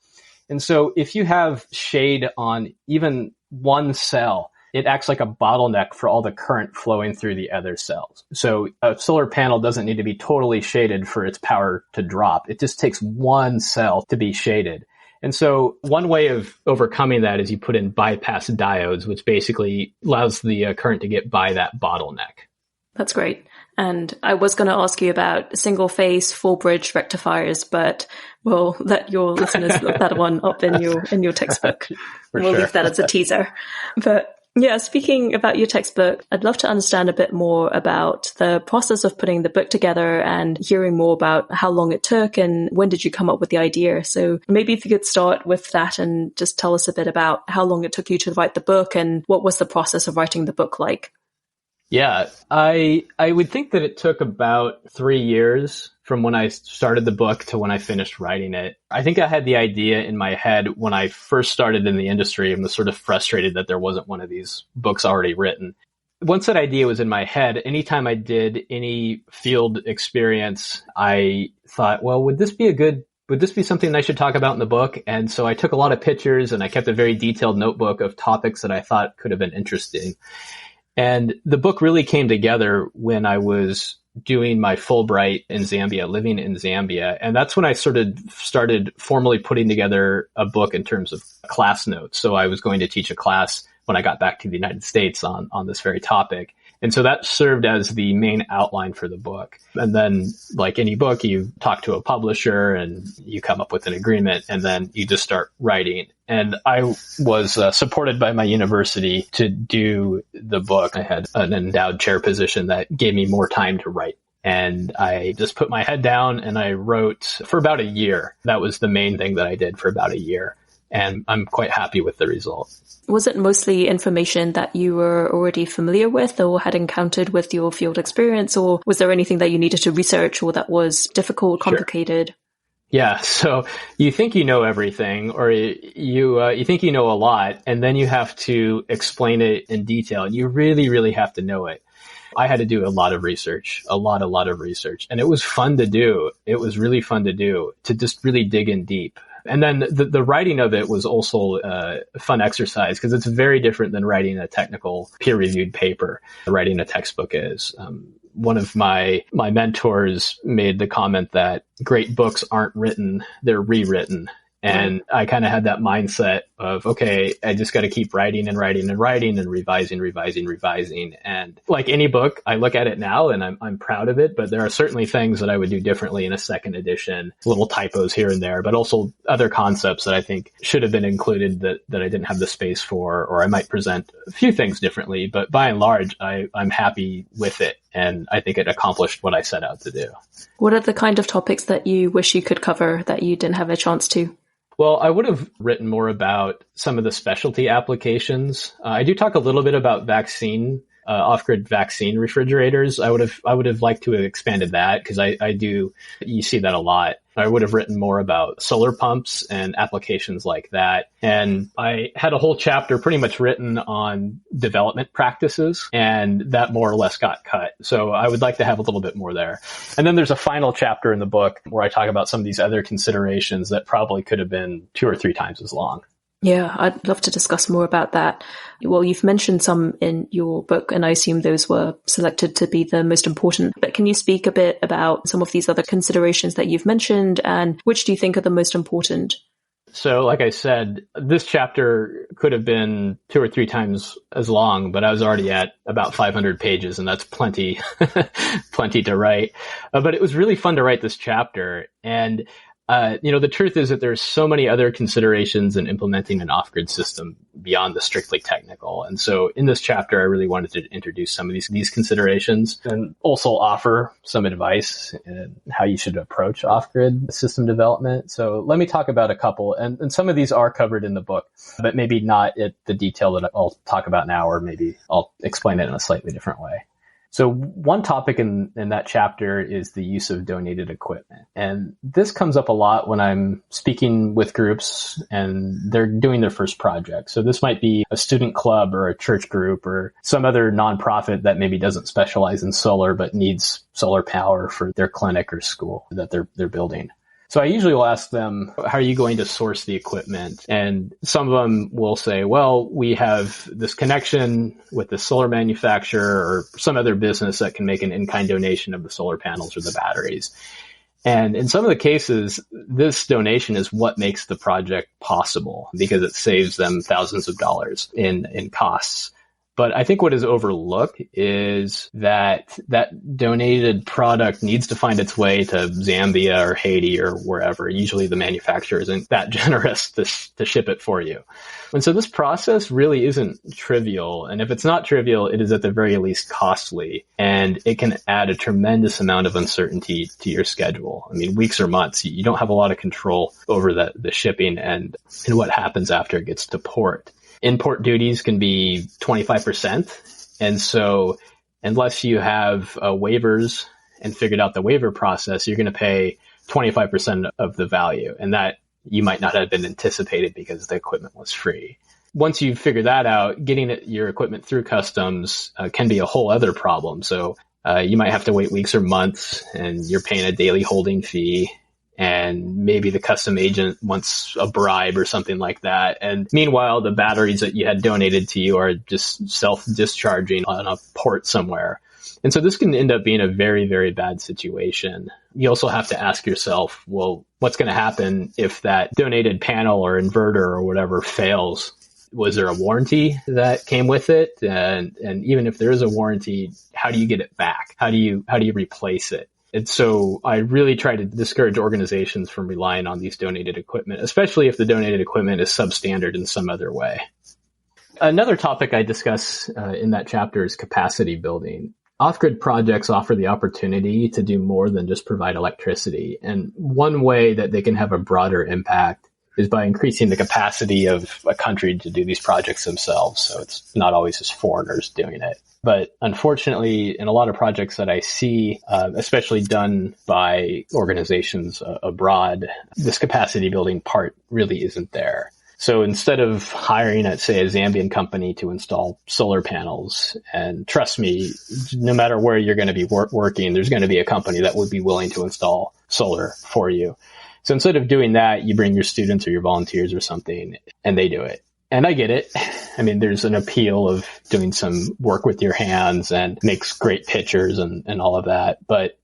And so if you have shade on even one cell, it acts like a bottleneck for all the current flowing through the other cells. So a solar panel doesn't need to be totally shaded for its power to drop. It just takes one cell to be shaded. And so one way of overcoming that is you put in bypass diodes, which basically allows the current to get by that bottleneck. That's great. And I was going to ask you about single phase full bridge rectifiers, but we'll let your listeners look that one up in your textbook. We'll leave that as a teaser. But yeah, speaking about your textbook, I'd love to understand a bit more about the process of putting the book together and hearing more about how long it took and when did you come up with the idea. So maybe if you could start with that and just tell us a bit about how long it took you to write the book and what was the process of writing the book like? Yeah, I would think that it took about 3 years from when I started the book to when I finished writing it. I think I had the idea in my head when I first started in the industry and was sort of frustrated that there wasn't one of these books already written. Once that idea was in my head, anytime I did any field experience, I thought, well, would this be something I should talk about in the book? And so I took a lot of pictures and I kept a very detailed notebook of topics that I thought could have been interesting. And the book really came together when I was doing my Fulbright in Zambia, living in Zambia. And that's when I started formally putting together a book in terms of class notes. So I was going to teach a class when I got back to the United States on this very topic. And so that served as the main outline for the book. And then, like any book, you talk to a publisher and you come up with an agreement and then you just start writing. And I was supported by my university to do the book. I had an endowed chair position that gave me more time to write. And I just put my head down and I wrote for about a year. That was the main thing that I did for about a year. And I'm quite happy with the result. Was it mostly information that you were already familiar with or had encountered with your field experience, or was there anything that you needed to research or that was difficult, complicated? Sure. Yeah, so you think you know everything, or you think you know a lot, and then you have to explain it in detail, and you really, really have to know it. I had to do a lot of research, a lot of research, and it was fun to do. It was really fun to do, to just really dig in deep. And then the writing of it was also a fun exercise because it's very different than writing a technical peer-reviewed paper. Writing a textbook is. One of my mentors made the comment that great books aren't written, they're rewritten. And I kind of had that mindset of, okay, I just got to keep writing and writing and writing and revising. And like any book, I look at it now and I'm proud of it, but there are certainly things that I would do differently in a second edition, little typos here and there, but also other concepts that I think should have been included that I didn't have the space for, or I might present a few things differently. But by and large, I'm happy with it. And I think it accomplished what I set out to do. What are the kind of topics that you wish you could cover that you didn't have a chance to? Well, I would have written more about some of the specialty applications. I do talk a little bit about vaccine off-grid vaccine refrigerators. I would have liked to have expanded that because you see that a lot. I would have written more about solar pumps and applications like that. And I had a whole chapter pretty much written on development practices, and that more or less got cut. So I would like to have a little bit more there. And then there's a final chapter in the book where I talk about some of these other considerations that probably could have been 2 or 3 times as long. Yeah, I'd love to discuss more about that. Well, you've mentioned some in your book, and I assume those were selected to be the most important. But can you speak a bit about some of these other considerations that you've mentioned, and which do you think are the most important? So, like I said, this chapter could have been 2 or 3 times as long, but I was already at about 500 pages, and that's plenty, plenty to write. But it was really fun to write this chapter. And the truth is that there's so many other considerations in implementing an off-grid system beyond the strictly technical. And so in this chapter, I really wanted to introduce some of these considerations and also offer some advice in how you should approach off-grid system development. So let me talk about a couple, and some of these are covered in the book, but maybe not at the detail that I'll talk about now, or maybe I'll explain it in a slightly different way. So one topic in that chapter is the use of donated equipment. And this comes up a lot when I'm speaking with groups and they're doing their first project. So this might be a student club or a church group or some other nonprofit that maybe doesn't specialize in solar but needs solar power for their clinic or school that they're building. So I usually will ask them, how are you going to source the equipment? And some of them will say, well, we have this connection with the solar manufacturer or some other business that can make an in-kind donation of the solar panels or the batteries. And in some of the cases, this donation is what makes the project possible because it saves them thousands of dollars in costs. But I think what is overlooked is that donated product needs to find its way to Zambia or Haiti or wherever. Usually the manufacturer isn't that generous to ship it for you. And so this process really isn't trivial. And if it's not trivial, it is at the very least costly. And it can add a tremendous amount of uncertainty to your schedule. I mean, weeks or months, you don't have a lot of control over the shipping and what happens after it gets to port. Import duties can be 25%. And so unless you have waivers and figured out the waiver process, you're going to pay 25% of the value. And that you might not have been anticipated because the equipment was free. Once you figure that out, getting your equipment through customs can be a whole other problem. So you might have to wait weeks or months and you're paying a daily holding fee. And maybe the custom agent wants a bribe or something like that. And meanwhile, the batteries that you had donated to you are just self-discharging on a port somewhere. And so this can end up being a very, very bad situation. You also have to ask yourself, well, what's going to happen if that donated panel or inverter or whatever fails? Was there a warranty that came with it? And even if there is a warranty, how do you get it back? How do you replace it? And so I really try to discourage organizations from relying on these donated equipment, especially if the donated equipment is substandard in some other way. Another topic I discuss in that chapter is capacity building. Off-grid projects offer the opportunity to do more than just provide electricity. And one way that they can have a broader impact is by increasing the capacity of a country to do these projects themselves. So it's not always just foreigners doing it. But unfortunately, in a lot of projects that I see, especially done by organizations abroad, this capacity building part really isn't there. So instead of hiring, say, a Zambian company to install solar panels, and trust me, no matter where you're going to be working, there's going to be a company that would be willing to install solar for you. So instead of doing that, you bring your students or your volunteers or something, and they do it. And I get it. I mean, there's an appeal of doing some work with your hands and makes great pictures and all of that. But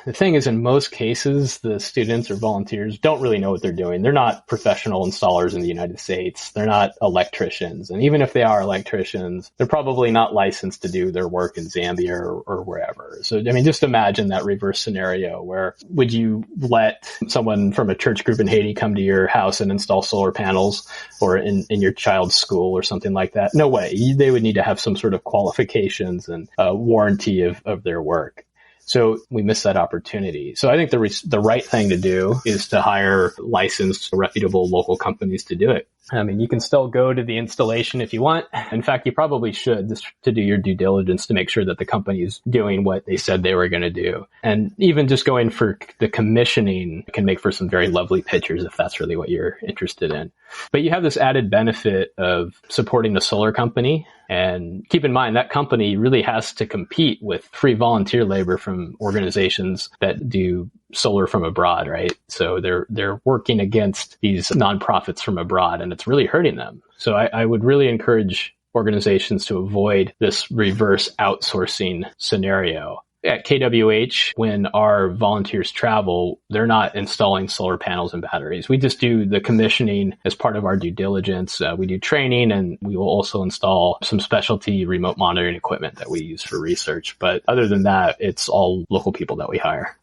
the thing is, in most cases, the students or volunteers don't really know what they're doing. They're not professional installers in the United States. They're not electricians. And even if they are electricians, they're probably not licensed to do their work in Zambia or wherever. So, I mean, just imagine that reverse scenario where would you let someone from a church group in Haiti come to your house and install solar panels or in your child's school or something like that? No way. They would need to have some sort of qualifications and warranty of their work. So we miss that opportunity. So I think the right thing to do is to hire licensed, reputable local companies to do it. I mean, you can still go to the installation if you want. In fact, you probably should, just to do your due diligence to make sure that the company is doing what they said they were going to do. And even just going for the commissioning can make for some very lovely pictures if that's really what you're interested in. But you have this added benefit of supporting the solar company. And keep in mind, that company really has to compete with free volunteer labor from organizations that do solar from abroad, right? So they're working against these nonprofits from abroad, and it's really hurting them. So I would really encourage organizations to avoid this reverse outsourcing scenario. At KWH, when our volunteers travel, they're not installing solar panels and batteries. We just do the commissioning as part of our due diligence. We do training, and we will also install some specialty remote monitoring equipment that we use for research. But other than that, it's all local people that we hire.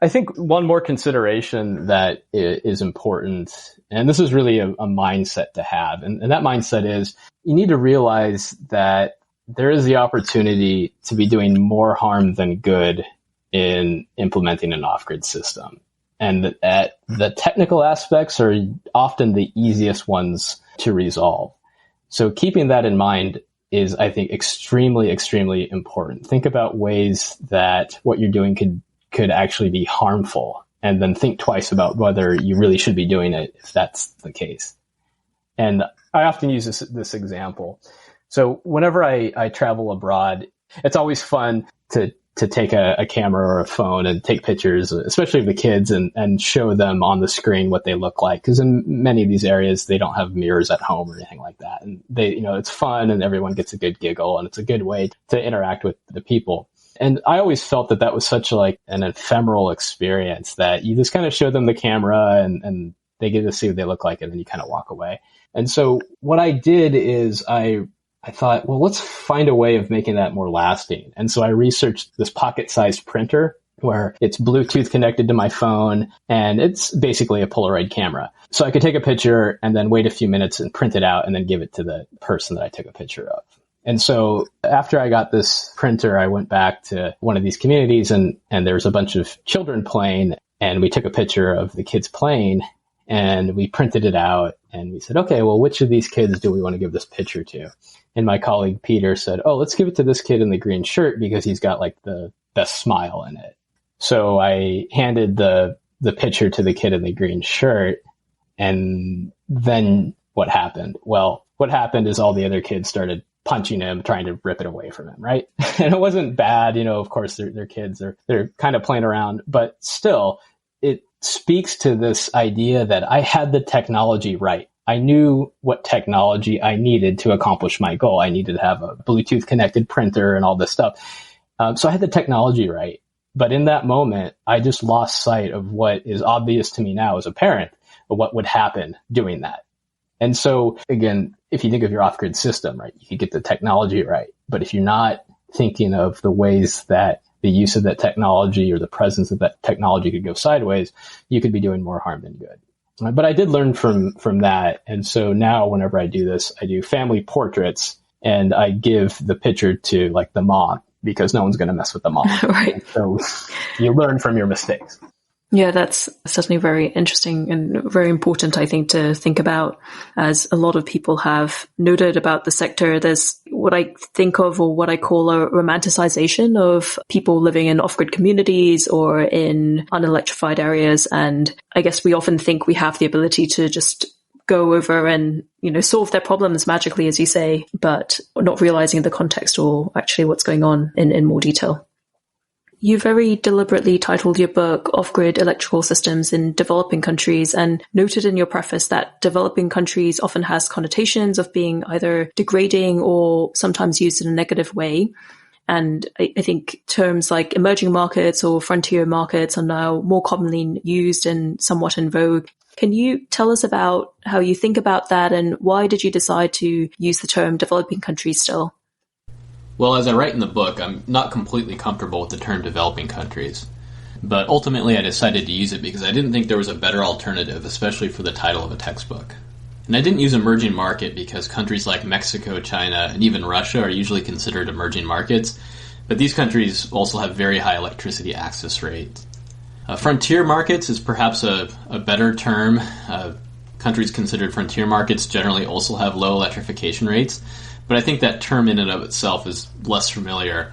I think one more consideration that is important, and this is really a mindset to have, and that mindset is you need to realize that there is the opportunity to be doing more harm than good in implementing an off-grid system. And that the technical aspects are often the easiest ones to resolve. So keeping that in mind is, I think, extremely, extremely important. Think about ways that what you're doing could actually be harmful, and then think twice about whether you really should be doing it if that's the case. And I often use this example. So whenever I travel abroad, it's always fun to take a camera or a phone and take pictures, especially of the kids, and show them on the screen what they look like. Because in many of these areas, they don't have mirrors at home or anything like that. And it's fun and everyone gets a good giggle, and it's a good way to interact with the people. And I always felt that was such like an ephemeral experience that you just kind of show them the camera and they get to see what they look like, and then you kind of walk away. And so what I did is I thought, well, let's find a way of making that more lasting. And so I researched this pocket-sized printer where it's Bluetooth connected to my phone, and it's basically a Polaroid camera. So I could take a picture and then wait a few minutes and print it out and then give it to the person that I took a picture of. And so after I got this printer, I went back to one of these communities, and there was a bunch of children playing, and we took a picture of the kids playing, and we printed it out, and we said, okay, well, which of these kids do we want to give this picture to? And my colleague Peter said, oh, let's give it to this kid in the green shirt because he's got like the best smile in it. So I handed the picture to the kid in the green shirt, and then what happened? Well, what happened is all the other kids started punching him, trying to rip it away from him, right? And it wasn't bad, of course they're kids, they're kind of playing around, but still it speaks to this idea that I had the technology right. I knew what technology I needed to accomplish my goal. I needed to have a Bluetooth connected printer and all this stuff. So I had the technology right. But in that moment, I just lost sight of what is obvious to me now as a parent, of what would happen doing that. And so, again, if you think of your off-grid system, right, you could get the technology right. But if you're not thinking of the ways that the use of that technology or the presence of that technology could go sideways, you could be doing more harm than good. But I did learn from that. And so now whenever I do this, I do family portraits, and I give the picture to like the mom, because no one's going to mess with the mom. Right. And so you learn from your mistakes. Yeah, that's certainly very interesting and very important, I think, to think about, as a lot of people have noted about the sector. There's what I think of, or what I call, a romanticization of people living in off-grid communities or in unelectrified areas. And I guess we often think we have the ability to just go over and, solve their problems magically, as you say, but not realizing the context or actually what's going on in more detail. You very deliberately titled your book Off-Grid Electrical Systems in Developing Countries, and noted in your preface that developing countries often has connotations of being either degrading or sometimes used in a negative way. And I think terms like emerging markets or frontier markets are now more commonly used and somewhat in vogue. Can you tell us about how you think about that, and why did you decide to use the term developing countries still? Well, as I write in the book, I'm not completely comfortable with the term developing countries. But ultimately I decided to use it because I didn't think there was a better alternative, especially for the title of a textbook. And I didn't use emerging market because countries like Mexico, China, and even Russia are usually considered emerging markets. But these countries also have very high electricity access rates. Frontier markets is perhaps a better term. Countries considered frontier markets generally also have low electrification rates, but I think that term in and of itself is less familiar.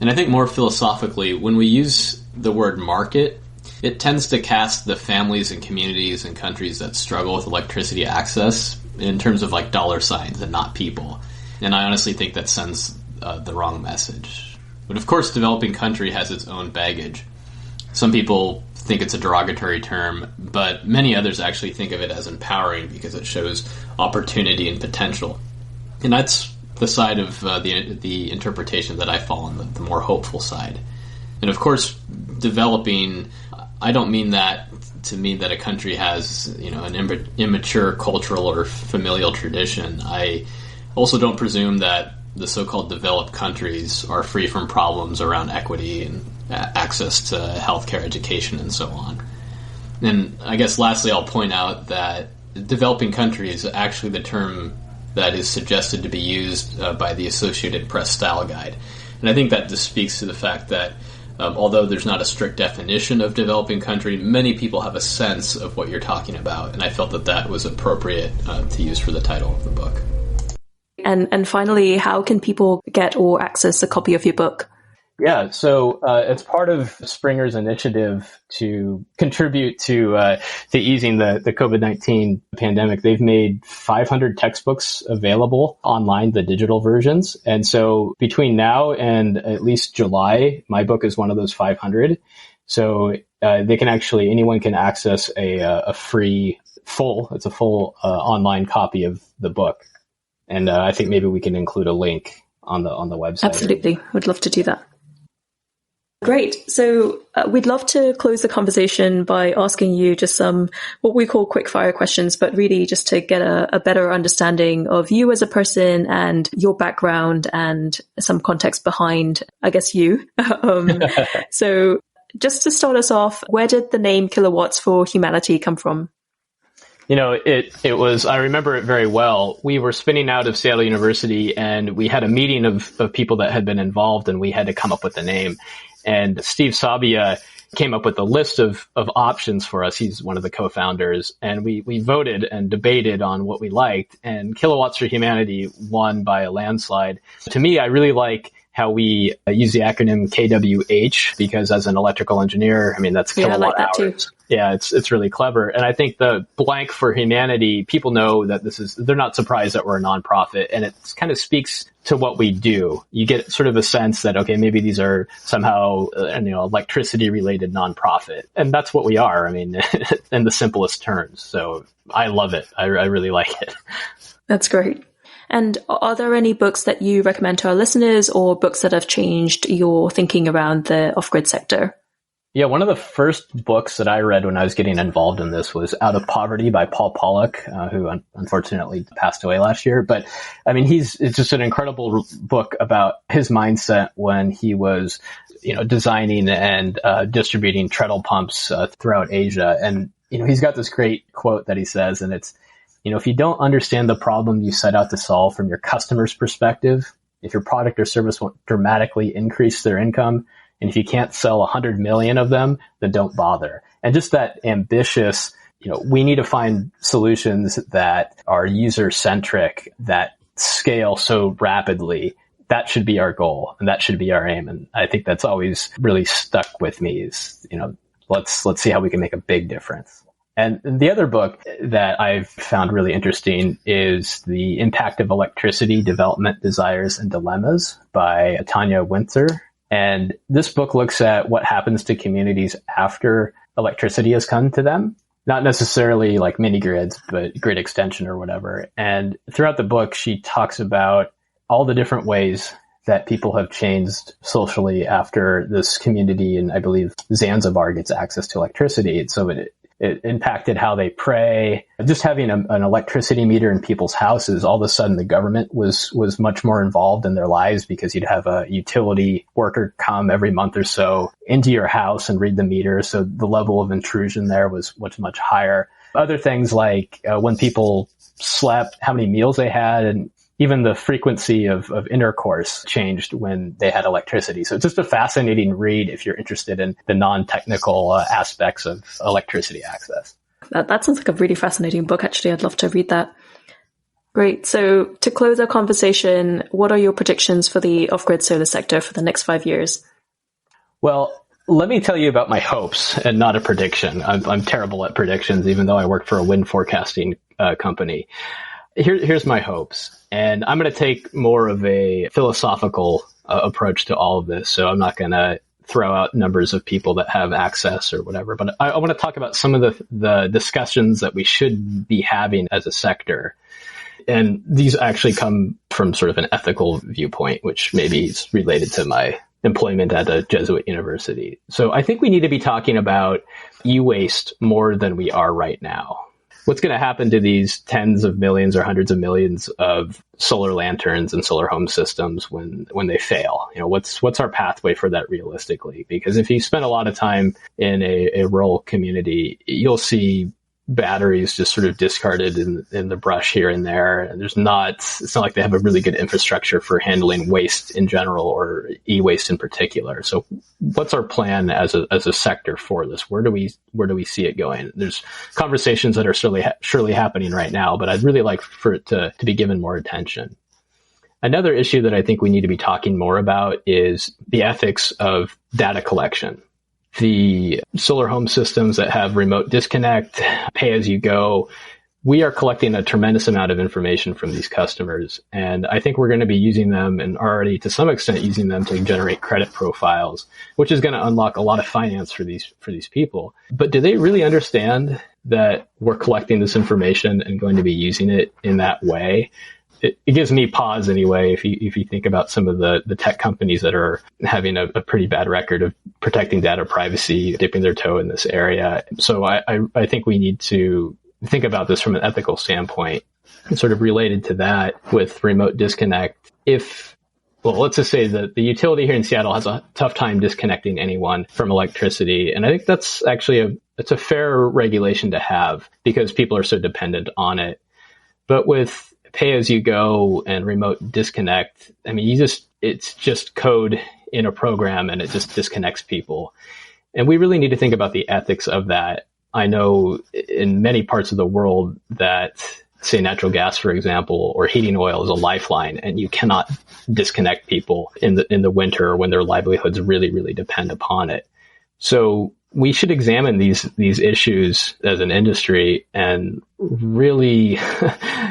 And I think more philosophically, when we use the word market, it tends to cast the families and communities and countries that struggle with electricity access in terms of like dollar signs and not people. And I honestly think that sends the wrong message. But of course, developing country has its own baggage. Some people think it's a derogatory term, but many others actually think of it as empowering because it shows opportunity and potential. And that's the side of the interpretation that I fall on, the more hopeful side. And of course, developing, I don't mean that to mean that a country has, an immature cultural or familial tradition. I also don't presume that the so-called developed countries are free from problems around equity and access to healthcare, education, and so on. And I guess lastly, I'll point out that developing countries is actually the term that is suggested to be used by the Associated Press Style Guide. And I think that just speaks to the fact that although there's not a strict definition of developing country, many people have a sense of what you're talking about. And I felt that that was appropriate to use for the title of the book. And finally, how can people get or access a copy of your book? Yeah, so it's part of Springer's initiative to contribute to easing the COVID-19 pandemic. They've made 500 textbooks available online, the digital versions. And so between now and at least July, my book is one of those 500. So anyone can access a free it's a full online copy of the book. And I think maybe we can include a link on the website. Absolutely. Would love to do that. Great. So we'd love to close the conversation by asking you just some what we call quick fire questions, but really just to get a better understanding of you as a person and your background and some context behind, I guess, you. So just to start us off, where did the name KiloWatts for Humanity come from? It was, I remember it very well. We were spinning out of Seattle University and we had a meeting of people that had been involved and we had to come up with a name. And Steve Sabia came up with a list of options for us. He's one of the co-founders. And we voted and debated on what we liked. And KiloWatts for Humanity won by a landslide. To me, I really like how we use the acronym KWH because as an electrical engineer, that's kilowatt I like that hours. Too. Yeah, it's really clever. And I think the blank for humanity, people know that they're not surprised that we're a nonprofit and it kind of speaks to what we do. You get sort of a sense that, okay, maybe these are somehow, electricity related nonprofit. And that's what we are. In the simplest terms. So I love it. I really like it. That's great. And are there any books that you recommend to our listeners or books that have changed your thinking around the off-grid sector? Yeah, one of the first books that I read when I was getting involved in this was Out of Poverty by Paul Polak, who unfortunately passed away last year. But it's just an incredible book about his mindset when he was, designing and distributing treadle pumps throughout Asia. And, he's got this great quote that he says, and it's, if you don't understand the problem you set out to solve from your customer's perspective, if your product or service won't dramatically increase their income, and if you can't sell 100 million of them, then don't bother. And just that ambitious, we need to find solutions that are user-centric, that scale so rapidly. That should be our goal, and that should be our aim. And I think that's always really stuck with me is, let's see how we can make a big difference. And the other book that I've found really interesting is The Impact of Electricity, Development, Desires, and Dilemmas by Tanja. And this book looks at what happens to communities after electricity has come to them. Not necessarily like mini grids, but grid extension or whatever. And throughout the book, she talks about all the different ways that people have changed socially after this community. And I believe Zanzibar gets access to electricity. And so it impacted how they pray. Just having an electricity meter in people's houses, all of a sudden the government was much more involved in their lives because you'd have a utility worker come every month or so into your house and read the meter. So the level of intrusion there was much higher. Other things like when people slept, how many meals they had, and even the frequency of intercourse changed when they had electricity. So it's just a fascinating read if you're interested in the non-technical aspects of electricity access. That sounds like a really fascinating book, actually. I'd love to read that. Great. So to close our conversation, what are your predictions for the off-grid solar sector for the next 5 years? Well, let me tell you about my hopes and not a prediction. I'm terrible at predictions, even though I work for a wind forecasting company. Here's my hopes. And I'm going to take more of a philosophical approach to all of this. So I'm not going to throw out numbers of people that have access or whatever. But I want to talk about some of the discussions that we should be having as a sector. And these actually come from sort of an ethical viewpoint, which maybe is related to my employment at a Jesuit university. So I think we need to be talking about e-waste more than we are right now. What's going to happen to these tens of millions or hundreds of millions of solar lanterns and solar home systems when they fail? What's our pathway for that realistically? Because if you spend a lot of time in a rural community, you'll see batteries just sort of discarded in the brush here and there. And it's not like they have a really good infrastructure for handling waste in general or e-waste in particular. So what's our plan as a sector for this? Where do we see it going? There's conversations that are surely happening right now, but I'd really like for it to be given more attention. Another issue that I think we need to be talking more about is the ethics of data collection. The solar home systems that have remote disconnect, pay as you go, we are collecting a tremendous amount of information from these customers. And I think we're going to be using them and already to some extent using them to generate credit profiles, which is going to unlock a lot of finance for these people. But do they really understand that we're collecting this information and going to be using it in that way? It gives me pause anyway, if you think about some of the tech companies that are having a pretty bad record of protecting data privacy, dipping their toe in this area. So I think we need to think about this from an ethical standpoint, and sort of related to that with remote disconnect. Let's just say that the utility here in Seattle has a tough time disconnecting anyone from electricity. And I think that's actually it's a fair regulation to have because people are so dependent on it. But with pay as you go and remote disconnect, I mean, it's just code in a program and it just disconnects people. And we really need to think about the ethics of that. I know in many parts of the world that, say, natural gas, for example, or heating oil is a lifeline, and you cannot disconnect people in the winter when their livelihoods really, really depend upon it. So we should examine these issues as an industry and really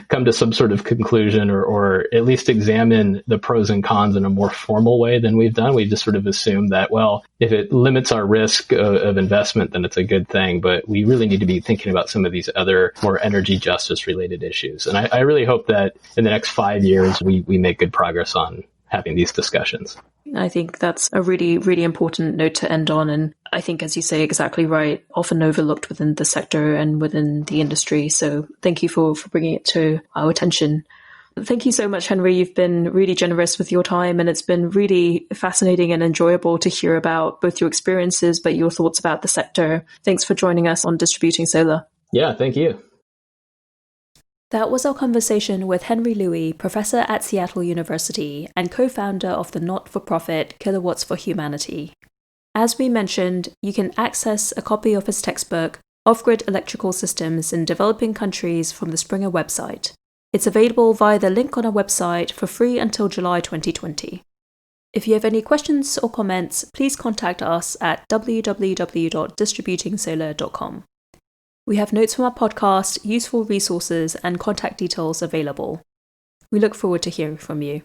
come to some sort of conclusion or at least examine the pros and cons in a more formal way than we've done. We've just sort of assumed that, well, if it limits our risk of investment, then it's a good thing. But we really need to be thinking about some of these other more energy justice related issues. And I really hope that in the next 5 years, we make good progress on having these discussions. I think that's a really, really important note to end on. And I think, as you say, exactly right, often overlooked within the sector and within the industry. So thank you for bringing it to our attention. Thank you so much, Henry. You've been really generous with your time, and it's been really fascinating and enjoyable to hear about both your experiences, but your thoughts about the sector. Thanks for joining us on Distributing Solar. Yeah, thank you. That was our conversation with Henry Louie, professor at Seattle University and co-founder of the not-for-profit KiloWatts for Humanity. As we mentioned, you can access a copy of his textbook, Off-Grid Electrical Systems in Developing Countries, from the Springer website. It's available via the link on our website for free until July 2020. If you have any questions or comments, please contact us at www.distributingsolar.com. We have notes from our podcast, useful resources, and contact details available. We look forward to hearing from you.